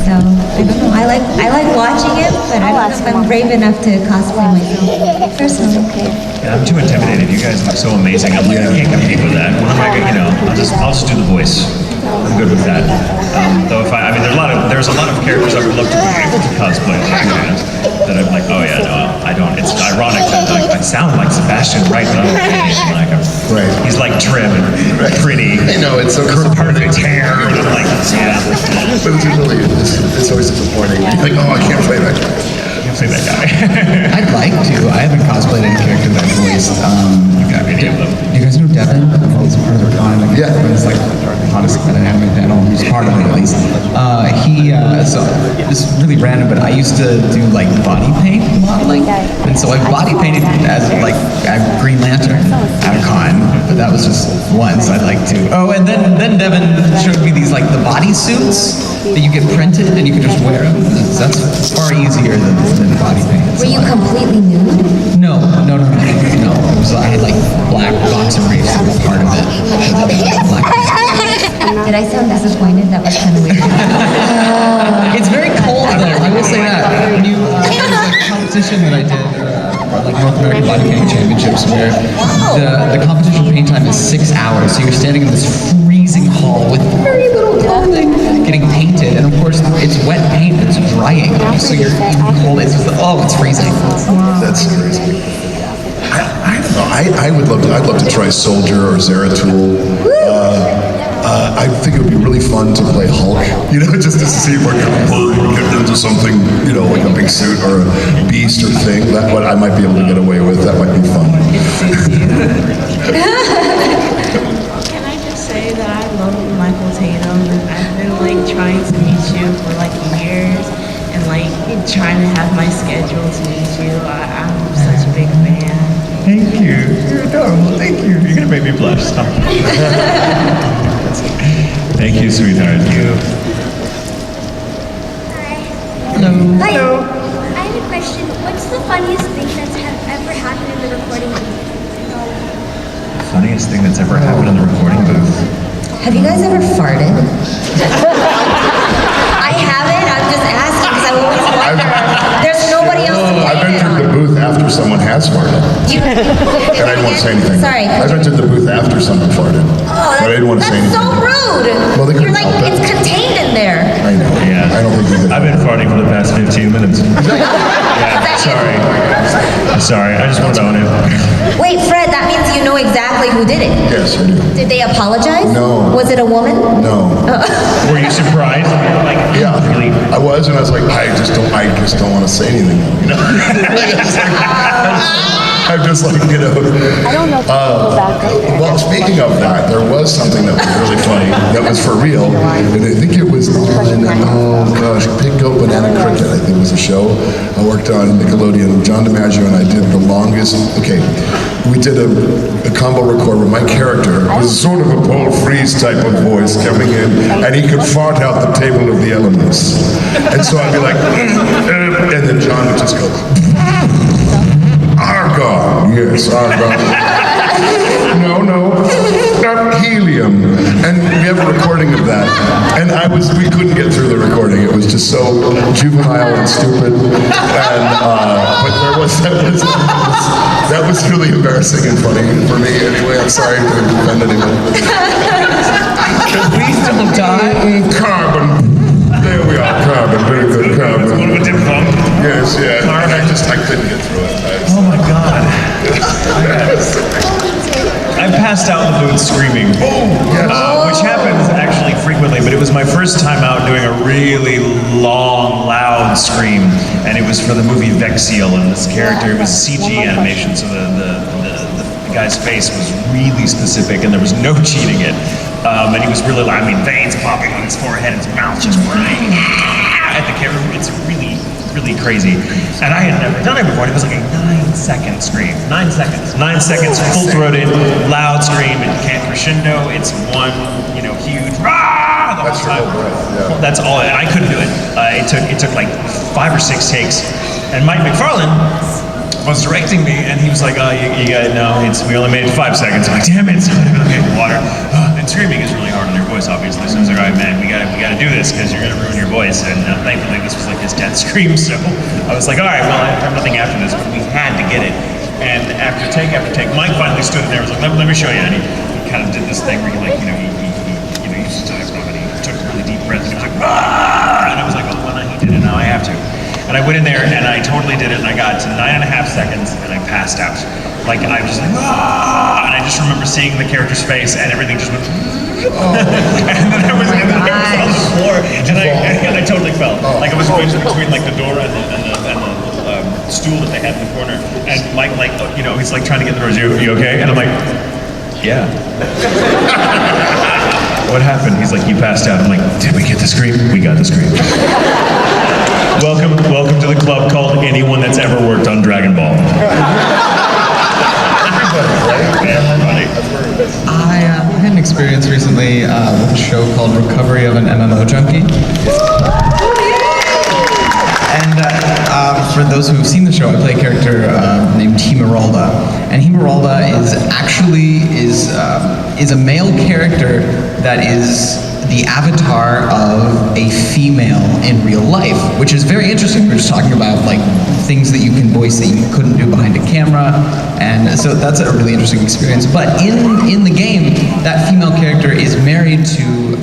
So I don't know. I like watching it, but I don't know if I'm brave enough to cosplay myself. Personally, Yeah, I'm too intimidated. You guys look so amazing. I'm like, I can't compete with that. What am I gonna, I'll just do the voice. I'm good with that. Though if there's a lot of characters I would love to be able to cosplay that I'm like, oh yeah, no, I don't. It's ironic that I sound like Sebastian Wright, but I'm not anything like him. Right. He's like trim and pretty. I know, it's so perfect hair, and I'm like, yeah. But it's always disappointing. You're like, oh, I can't play that guy. Can't play that guy. I'd like to. I haven't cosplayed any character that I voiced. Do you guys know Devin? He's part of the con. Yeah. He's like the hottest anime panel. He's part of it at least. So this is really random, but I used to do like body paint modeling, and so I body painted as like Green Lantern at a con, but that was just once. I'd like to. Oh, and then Devin showed me these like the body suits that you get printed and you can just wear them. That's far easier than body paint. were you completely nude? No. It was, I had like black boxer briefs that were part of it. Did I sound disappointed? That was kind of weird. It's very cold though. I will say that. When you there was a competition that I did, like North American Body Painting Championships, where the competition paint time is 6 hours. So you're standing in this freezing hall with very little clothing, getting painted, and of course it's wet paint. It's drying, so you're even cold. It's freezing. That's crazy. I don't know. I'd love to try Soldier or Zeratul. I think it would be really fun to play Hulk, just to see if I can get into something, like a big suit or a beast or thing. That's what I might be able to get away with. That might be fun. Can I just say that I love Michael Tatum, and I've been trying to meet you for years, and trying to have my schedule to meet you. I'm such a big fan. Thank you. You're adorable. Thank you. You're gonna make me blush. Stop. Thank you, sweetheart. Hello. question. What's the funniest thing that's ever happened in the recording booth? Funniest thing that's ever happened in the recording booth. Have you guys ever farted? I haven't. I'm just asking because I always wonder. There's nobody else to I've blame it entered on. the booth after someone has farted. And I didn't want to say anything. Sorry. I've entered the booth after someone farted. Oh, but I didn't want to say anything. That's so rude. Well, they You're couldn't like, help it. it's contained in there. I know. Yeah. I don't think you could. I've been farting for the past 15 minutes. Yeah, sorry. Sorry, I just wanted to own it. Wait, Fred, that means you know exactly who did it. Yes, I do. Did they apologize? No. Was it a woman? No. Were you surprised? Like, Yeah, I was, and I was like, I just don't want to say anything. You know, I'm just like, you know. I don't know if people back up there. Well, speaking of that, there was something that was really funny that was for real, and I think it was on, oh gosh, Pig Goat Banana Cricket, I think was a show I worked on Nickelodeon. John DiMaggio and I did the longest, we did a combo record where my character was sort of a Paul Frees type of voice coming in, and he could fart out the table of the elements. And so I'd be like, and then John would just go, Argon, yes, Argon. No, helium. And we have a recording of that. And we couldn't get through the recording. It was just so juvenile and stupid. And, but that was really embarrassing and funny for me anyway. I'm sorry to offend anyone. Please don't die. Carbon. There we are, carbon. Very good, carbon. One of a dip bump. Yes, yeah. I couldn't get through it. Oh my God. I passed out in the booth screaming, which happens actually frequently, but it was my first time out doing a really long, loud scream, and it was for the movie Vexiel, and this character, it was CG animation, so the guy's face was really specific, and there was no cheating it, and he was really loud, veins popping on his forehead, his mouth just running at the camera. It's really crazy. And I had never done it before. It was like a 9-second scream. 9 seconds. 9 seconds, full-throated, loud scream. It can't crescendo. It's one, huge rah the whole time. That's all. And I couldn't do it. It took like 5 or 6 takes. And Mike McFarlane was directing me, and he was like, you gotta know, we only made it 5 seconds. I'm like, damn it. So okay, water. And screaming is really hard on your voice, obviously. So I was like, all right, man, we gotta do this because you're gonna ruin your voice. And thankfully, this was like his death scream. So I was like, all right, well, I have nothing after this, but we had to get it. And after take, Mike finally stood in there. Was like, let me show you. And he kind of did this thing where he he used to talk, and he took a really deep breath, and he was like, ah! And I was like, oh, well, no, he did it. Now I have to. And I went in there, and I totally did it, and I got to 9.5 seconds, and I passed out. Like, I was just like, ah! And I just remember seeing the character's face, and everything just went, and then I was on the floor, and I totally fell. Like, I was between like the door and the stool that they had in the corner, and Mike, he's like trying to get the doors. You okay? And I'm like, yeah. What happened? He's like, you passed out. I'm like, did we get the scream? We got the scream. Welcome to the club called anyone that's ever worked on Dragon Ball. I had an experience recently with a show called Recovery of an MMO Junkie. And for those who have seen the show, I play a character named Himeralda. And Himeralda is a male character that is the avatar of a female in real life, which is very interesting. We're just talking about like things that you can voice that you couldn't do behind a camera, and so that's a really interesting experience. But in the game, that female character is married to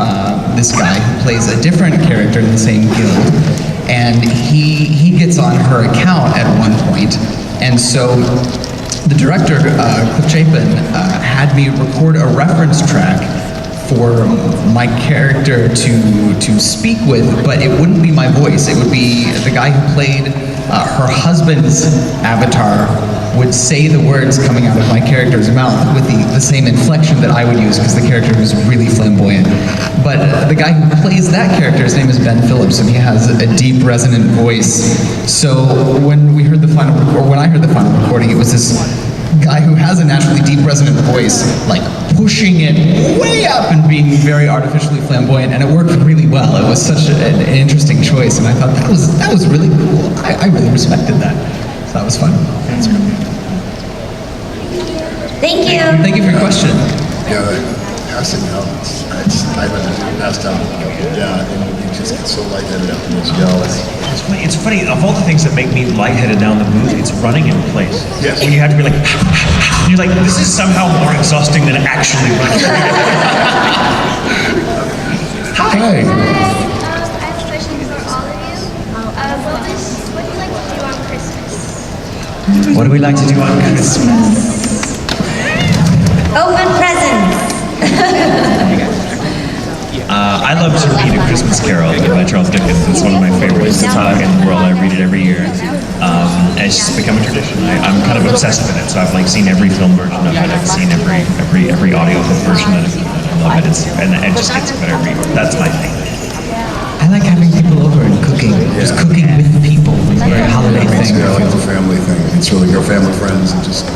this guy who plays a different character in the same guild, and he gets on her account at one point, and so the director, Cliff Chapin, had me record a reference track for my character to speak with, but it wouldn't be my voice. It would be the guy who played her husband's avatar would say the words coming out of my character's mouth with the same inflection that I would use because the character was really flamboyant. But the guy who plays that character, his name is Ben Phillips, and he has a deep, resonant voice. So when I heard the final recording, it was this guy who has a naturally deep, resonant voice, like pushing it way up and being very artificially flamboyant, and it worked really well. It was such an interesting choice, and I thought that was really cool. I really respected that. So that was fun. That's great. Thank you. Thank you for your question. Yeah, passing out. I've been passed out. Yeah, you just get so lightheaded after those yells. It's funny, of all the things that make me lightheaded down the booth, it's running in place. Yes. When you have to be like, you're like, this is somehow more exhausting than actually running. Hi. I have a question for all of you. What do you like to do on Christmas? What do we like to do on Christmas? Open presents. I love to read A Christmas Carol by Charles Dickens. It's one of my favorites in the world. I read it every year. And it's just become a tradition. I'm kind of obsessed with it, so I've like seen every film version of it. I've seen every audiobook version of it. I love it. And it just gets better every year. That's my thing. I like having people over and cooking, just cooking with people. It's a very holiday thing. Yeah, like the family thing. It's really your family, friends, and just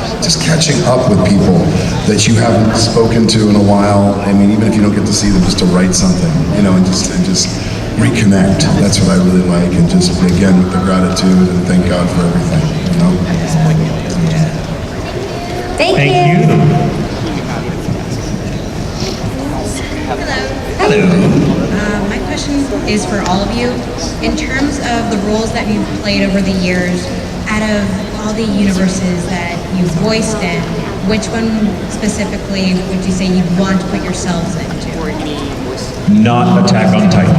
catching up with people that you haven't spoken to in a while. I mean, even if you don't get to see them, just to write something, and just reconnect. That's what I really like, and just again with the gratitude and thank God for everything. Thank you. Hello. My question is for all of you. In terms of the roles that you've played over the years, out of all the universes that you've voiced in, which one specifically would you say you'd want to put yourselves into? Not Attack on Titan.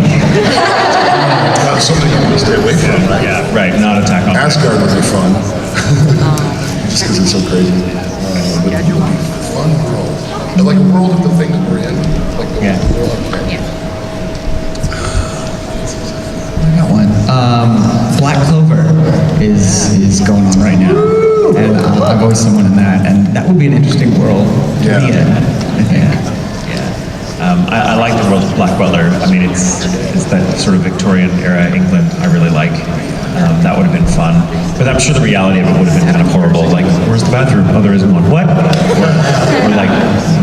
That's something you want to stay away from, right? Yeah, right. Not Attack on Titan. Asgard would be fun, just because it's so crazy. But it would be a fun world. And like a world of the things we're in. Like the world. I got one. Black Clover is going on right now, and I've voiced someone in that, and that would be an interesting world to be in, I think. I like the world of Black Butler. I mean, it's that sort of Victorian era England I really like. That would have been fun. But I'm sure the reality of it would have been kind of horrible. Like, where's the bathroom? Oh, there isn't one. What? Or like,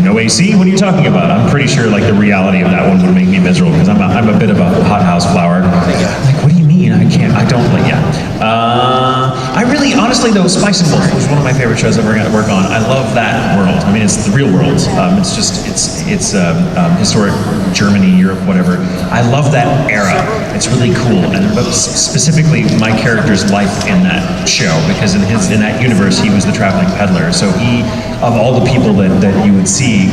no AC? What are you talking about? I'm pretty sure like the reality of that one would make me miserable because I'm a bit of a hothouse flower. Like, what do you mean? I don't like, yeah. I really, honestly though, Spice and Wolf was one of my favorite shows I've ever got to work on. I love that world. I mean, it's the real world. It's historic Germany, Europe, whatever. I love that era. It's really cool. But specifically my character's life in that show, because in that universe, he was the traveling peddler. So he, of all the people that you would see,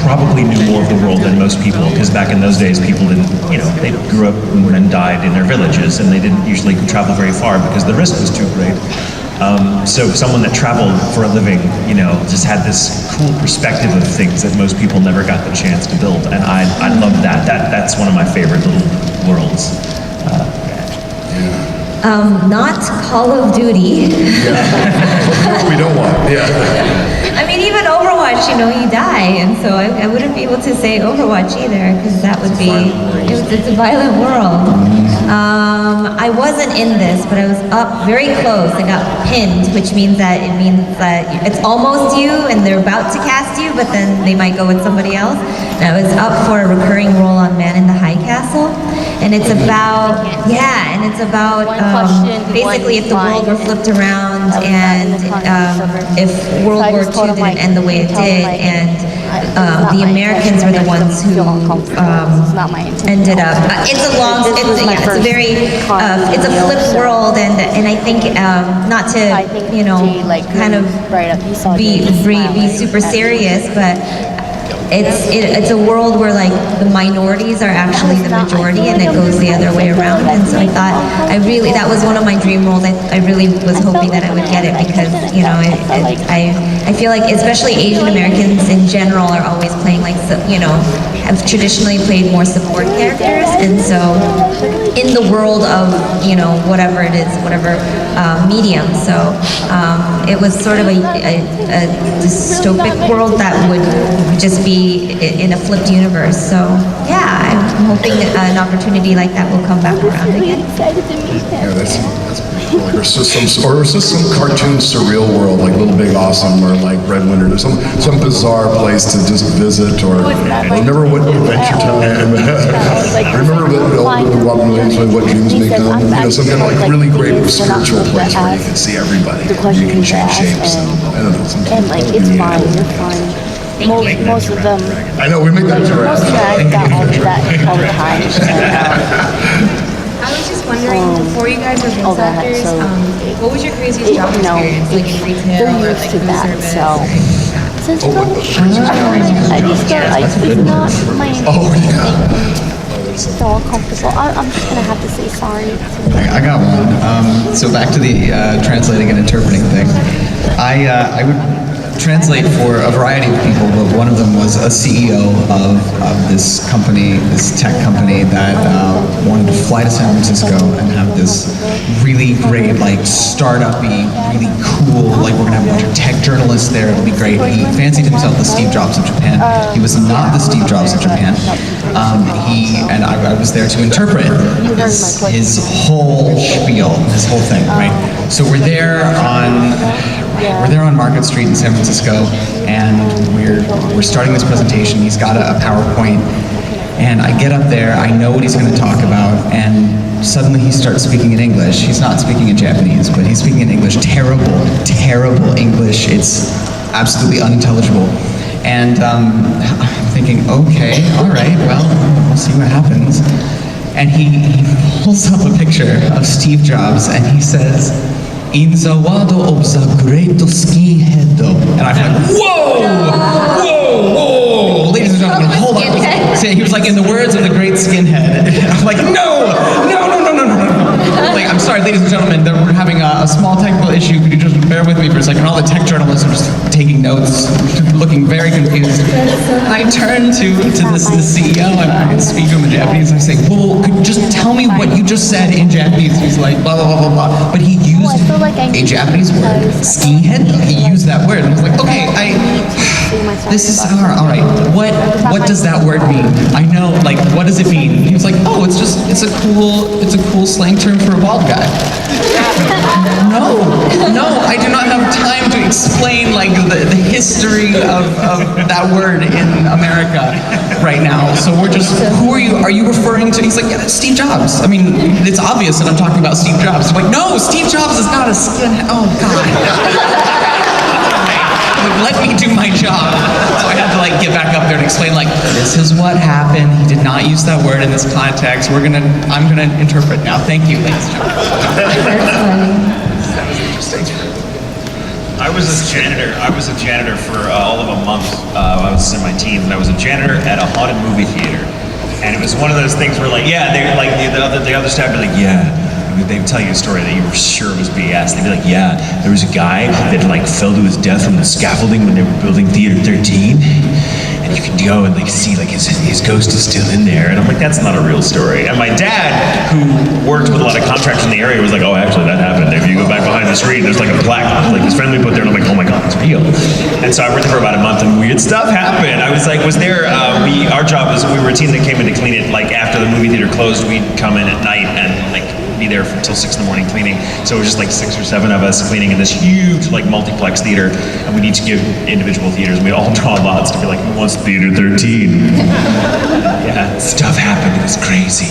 probably knew more of the world than most people, because back in those days, people didn't, they grew up and died in their villages, and they didn't usually travel very far because the risk was too great. So someone that traveled for a living, just had this cool perspective of things that most people never got the chance to build, and I love that. That's one of my favorite little worlds. Not Call of Duty. We don't want. Yeah. I mean, even Overwatch, you die, and so I wouldn't be able to say Overwatch either, because that would be, it's a violent world. I wasn't in this, but I was up very close. I got pinned, which means that it's almost you, and they're about to cast you, but then they might go with somebody else. And I was up for a recurring role on Man in the High Castle, and it's about, basically if the world were flipped around, and if World War II didn't end the way it did, and the Americans were the ones who ended up. It's a flipped world, and I think not to kind of be super serious, but it's a world where like the minorities are actually the majority, and it goes the other way around. And so I thought that was one of my dream roles. I really was hoping that I would get it, because I feel like especially Asian Americans in general are always playing have traditionally played more support characters, and so in the world of whatever it is, whatever medium. So it was sort of a dystopic world that would just be in a flipped universe. So yeah, I'm hoping that an opportunity like that will come back around again. Yeah, that's Like, it's just some cartoon surreal world, like Little Big Awesome or like Red Winter, or some bizarre place to just visit, or remember what Adventure Time. Remember the Robin Williams movie, What Dreams May Come. You know, some kind of like really great spiritual place where you can see everybody. You can change shapes. And, I don't know. And like, it's fine, you're fine. Most of them. I know, we make that joke. Most of them, I got all of that all the time. I was just wondering, before you guys were voice actors, what was your craziest job experience? Like in retail they're or used like to food that, service? so. Since it's not my so uncomfortable. I'm just gonna have to say sorry. I got one. So back to the translating and interpreting thing. I would translate for a variety of people, but one of them was a CEO of this company, this tech company that wanted to fly to San Francisco and have this really great, like, startup-y, really cool, like, we're gonna have a bunch of tech journalists there, it'll be great. He fancied himself the Steve Jobs of Japan. He was not the Steve Jobs of Japan. I was there to interpret his whole spiel, his whole thing, right? So we're there on Market Street in San Francisco, and we're starting this presentation. He's got a PowerPoint, and I get up there, I know what he's going to talk about, and suddenly he starts speaking in English. He's not speaking in Japanese, but he's speaking in English. Terrible English. It's absolutely unintelligible. And I'm thinking, okay, all right, well, we'll see what happens. And he pulls up a picture of Steve Jobs, and he says, "In the world of the great skinhead," and I'm like, whoa, ladies and gentlemen, hold on. He was like, "In the words of the great skinhead." I'm like, no. Like, I'm sorry, ladies and gentlemen, we're having a small technical issue. Could you just bear with me for a second? All the tech journalists are just taking notes, looking very confused. I turn to this CEO and I speak to him in Japanese. And I say, "Well, could you just tell me what you just said in Japanese?" He's like, blah, blah, blah, blah, blah. But he used a Japanese word, skinhead. He used that word, and I was like, okay, this is all right. What does that word mean? I know, like, what does it mean? He was like, oh, it's a cool slang term for a bald guy. No, I do not have time to explain like the history of that word in America right now. So we're just, who are you? Are you referring to? He's like, yeah, that's Steve Jobs. I mean, it's obvious that I'm talking about Steve Jobs. I'm like, no, Steve Jobs is not a skinhead. Oh God. Let me do my job. So I had to like get back up there and explain, like, this is what happened. He did not use that word in this context. I'm gonna interpret now. Thank you, ladies and gentlemen. I was a janitor for all of a month. I was in my teens, and I was a janitor at a haunted movie theater. And it was one of those things where, like, yeah, they're like the other staff would be like, yeah. They'd tell you a story that you were sure was BS. They'd be like, yeah, there was a guy that like fell to his death from the scaffolding when they were building Theater 13. And you can go and like see like his ghost is still in there. And I'm like, that's not a real story. And my dad, who worked with a lot of contractors in the area, was like, oh, actually that happened. If you go back behind the screen, there's like a plaque like his family put there, and I'm like, oh my God, it's real. And so I worked there for about a month, and weird stuff happened. I was like, our job was, we were a team that came in to clean it. Like after the movie theater closed, we'd come in at night and like be there until 6 in the morning cleaning. So it was just like 6 or 7 of us cleaning in this huge like multiplex theater, and we'd each give individual theaters, and we'd all draw lots to be like, who wants Theater 13? Yeah, stuff happened. It was crazy.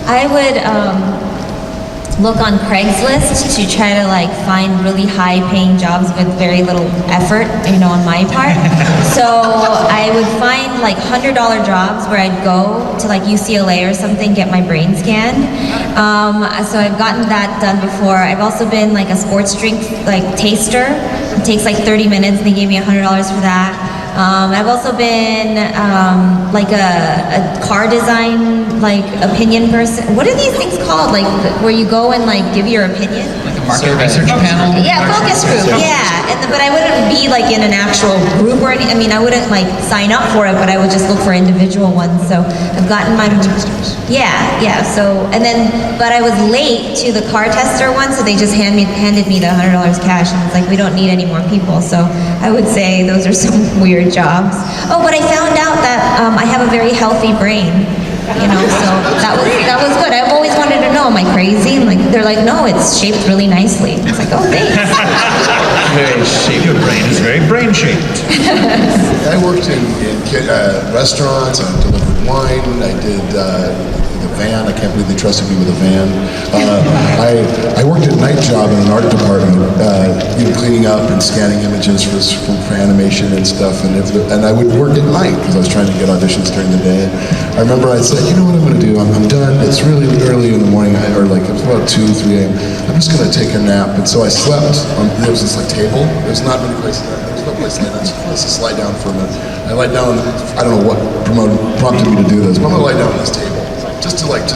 I would look on Craigslist to try to like find really high paying jobs with very little effort, on my part. So I would find like $100 jobs where I'd go to like UCLA or something, get my brain scanned. So I've gotten that done before. I've also been like a sports drink like taster. It takes like 30 minutes. They gave me $100 for that. I've also been like a car design like opinion person. What are these things called? Like where you go and like give your opinion? Like a market research panel? Yeah, focus group. Yeah, but I wouldn't be like in an actual group or anything. I mean, I wouldn't like sign up for it, but I would just look for individual ones. So I've gotten my yeah. So but I was late to the car tester one, so they just handed me the $100 cash, and it's like we don't need any more people. So I would say those are some weird jobs. Oh, but I found out that I have a very healthy brain. So that was good. I've always wanted to know, am I crazy? And they're like, no, it's shaped really nicely. It's like, oh, thanks. Very shaped. Your brain is very brain shaped. I worked in restaurants. I delivered wine. I did the van. I can't believe they trusted me with a van. I worked at night job in an art department, cleaning up and scanning images for animation and stuff. And I would work at night because I was trying to get auditions during the day. I remember I said, you know what I'm going to do? I'm done. It's really early in the morning, or it was about 2, 3 a.m. I'm just going to take a nap. And so I slept. There was this table. There's not many places. There's no place to lay down. So let's just lie down for a minute. I lied down. I don't know what prompted me to do this, but I'm going to lie down on this table just to wake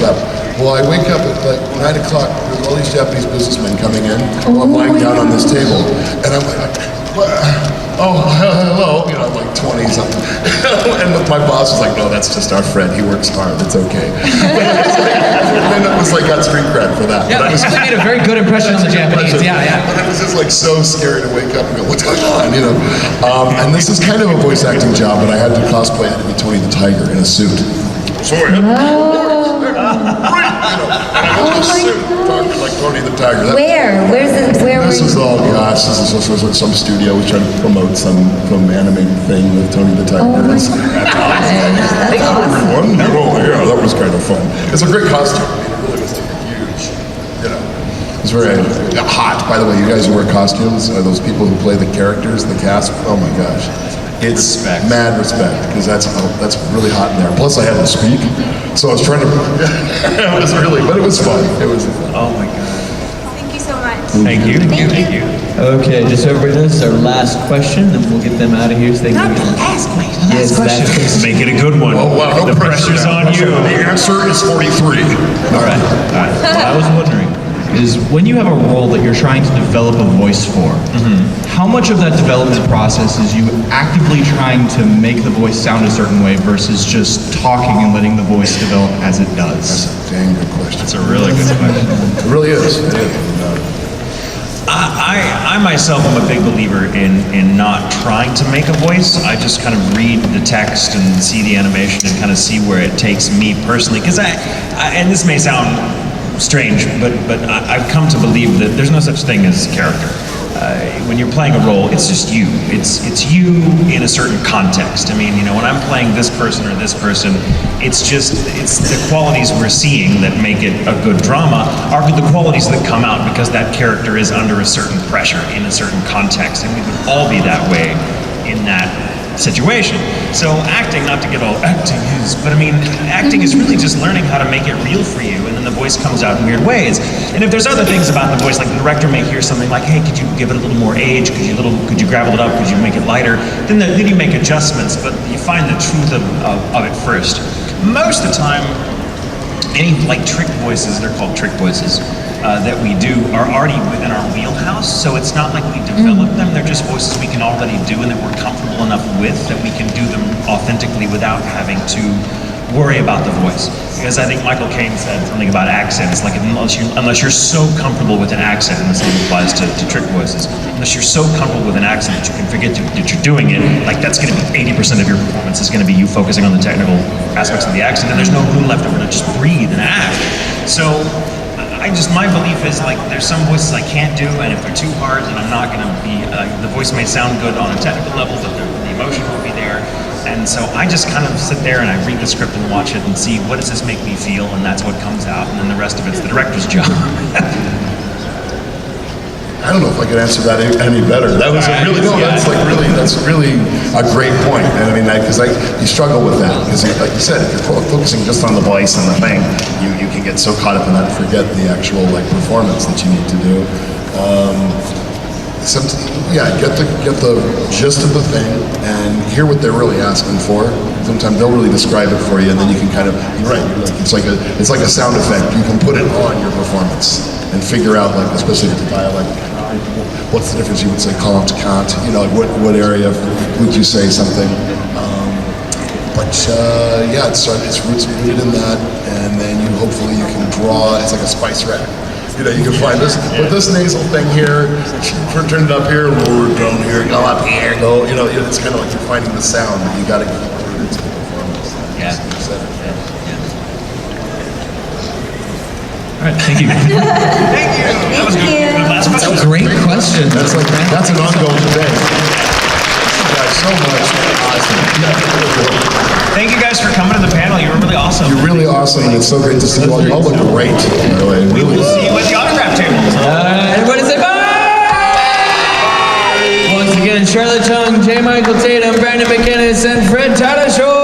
up. Well, I wake up at 9 o'clock. There's all these Japanese businessmen coming in while I'm lying down on this table, and I'm like, oh, hello, I'm like 20 something. And my boss was like, no, that's just our friend. He works hard. It's okay. And it was like got street cred for that. Yeah, you made a very good impression on the Japanese. Yeah. But it was just so scary to wake up and go, what's going on? And this is kind of a voice acting job, but I had to cosplay. I had to be Tony the Tiger in a suit. Sorry. And I wore this suit, talking like Tony the Tiger. Where This was some studio was trying to promote some animated thing with Tony the Tiger. Oh my gosh, that's awesome. Yeah, that was kind of fun. It's a great costume. It really was huge. It's very hot. By the way, you guys who wear costumes, those people who play the characters, the cast. Oh my gosh. It's mad respect, because that's really hot in there. Plus, I had to speak, so I was trying to. But it was fun. It was fun. Oh my god. Thank you so much. Thank you. Thank you. Okay, just so everybody knows, it's our last question, and we'll get them out of here. So they can Ask me. Yes, that's Make it a good one. Oh wow, The pressure's on you. The answer is 43. All right. What I was wondering is when you have a role that you're trying to develop a voice for, how much of that development process is you actively trying to make the voice sound a certain way versus just talking and letting the voice develop as it does? That's a dang good question. That's a really good question. It really is. It is. I myself am a big believer in not trying to make a voice. I just kind of read the text and see the animation and kind of see where it takes me personally. Because and this may sound strange, but I've come to believe that there's no such thing as character. When you're playing a role, it's just you. It's you in a certain context. I mean, when I'm playing this person or this person, it's the qualities we're seeing that make it a good drama are the qualities that come out because that character is under a certain pressure in a certain context, and we would all be that way in that situation. So acting, not to get all acting is, but I mean, acting is really just learning how to make it real for you, and then the voice comes out in weird ways. And if there's other things about the voice, like the director may hear something like, hey, could you give it a little more age? Could you gravel it up? Could you make it lighter? Then you make adjustments, but you find the truth of it first. Most of the time, any trick voices, they're called trick voices, that we do are already within our wheelhouse, so it's not like we develop them, they're just voices we can already do and that we're comfortable enough with that we can do them authentically without having to worry about the voice. Because I think Michael Caine said something about accents, like unless you're so comfortable with an accent, and the same applies to trick voices, unless you're so comfortable with an accent that you can forget that you're doing it, that's going to be 80% of your performance is going to be you focusing on the technical aspects of the accent, and there's no room left over to just breathe and act. So my belief is there's some voices I can't do, and if they're too hard, then I'm not going to be, the voice may sound good on a technical level, but the emotion will be there. And so I just kind of sit there and I read the script and watch it and see what does this make me feel, and that's what comes out, and then the rest of it's the director's job. I don't know if I could answer that any better. That was that's really a great point. And I mean, because you struggle with that, because like you said, if you're focusing just on the voice and the thing, you can get so caught up in that and forget the actual performance that you need to do. Get the gist of the thing and hear what they're really asking for. Sometimes they'll really describe it for you, and then you can you're right. It's like a sound effect. You can put it on your performance and figure out, especially with the dialect, what's the difference? You would say column to can't. What area would you say something? It's rooted in that, and then hopefully you can draw. It's like a spice rack. You can find this, put this nasal thing here, turn it up here, lower it down here, go up here, go. It's kind of like you're finding the sound that you got to get into the performance. Yeah, Yeah. All right, thank you. Thank you. Last question. Great question. That's an ongoing debate. Thank you guys so much. Awesome. Thank you guys for coming to the panel. You were really awesome. You're really awesome, and it's so great to see you all. You all look great, by the way. We will see you at the autograph table. Everybody say bye! Once again, Charlotte Chung, J. Michael Tatum, Brandon McInnes, and Fred Tatasciore.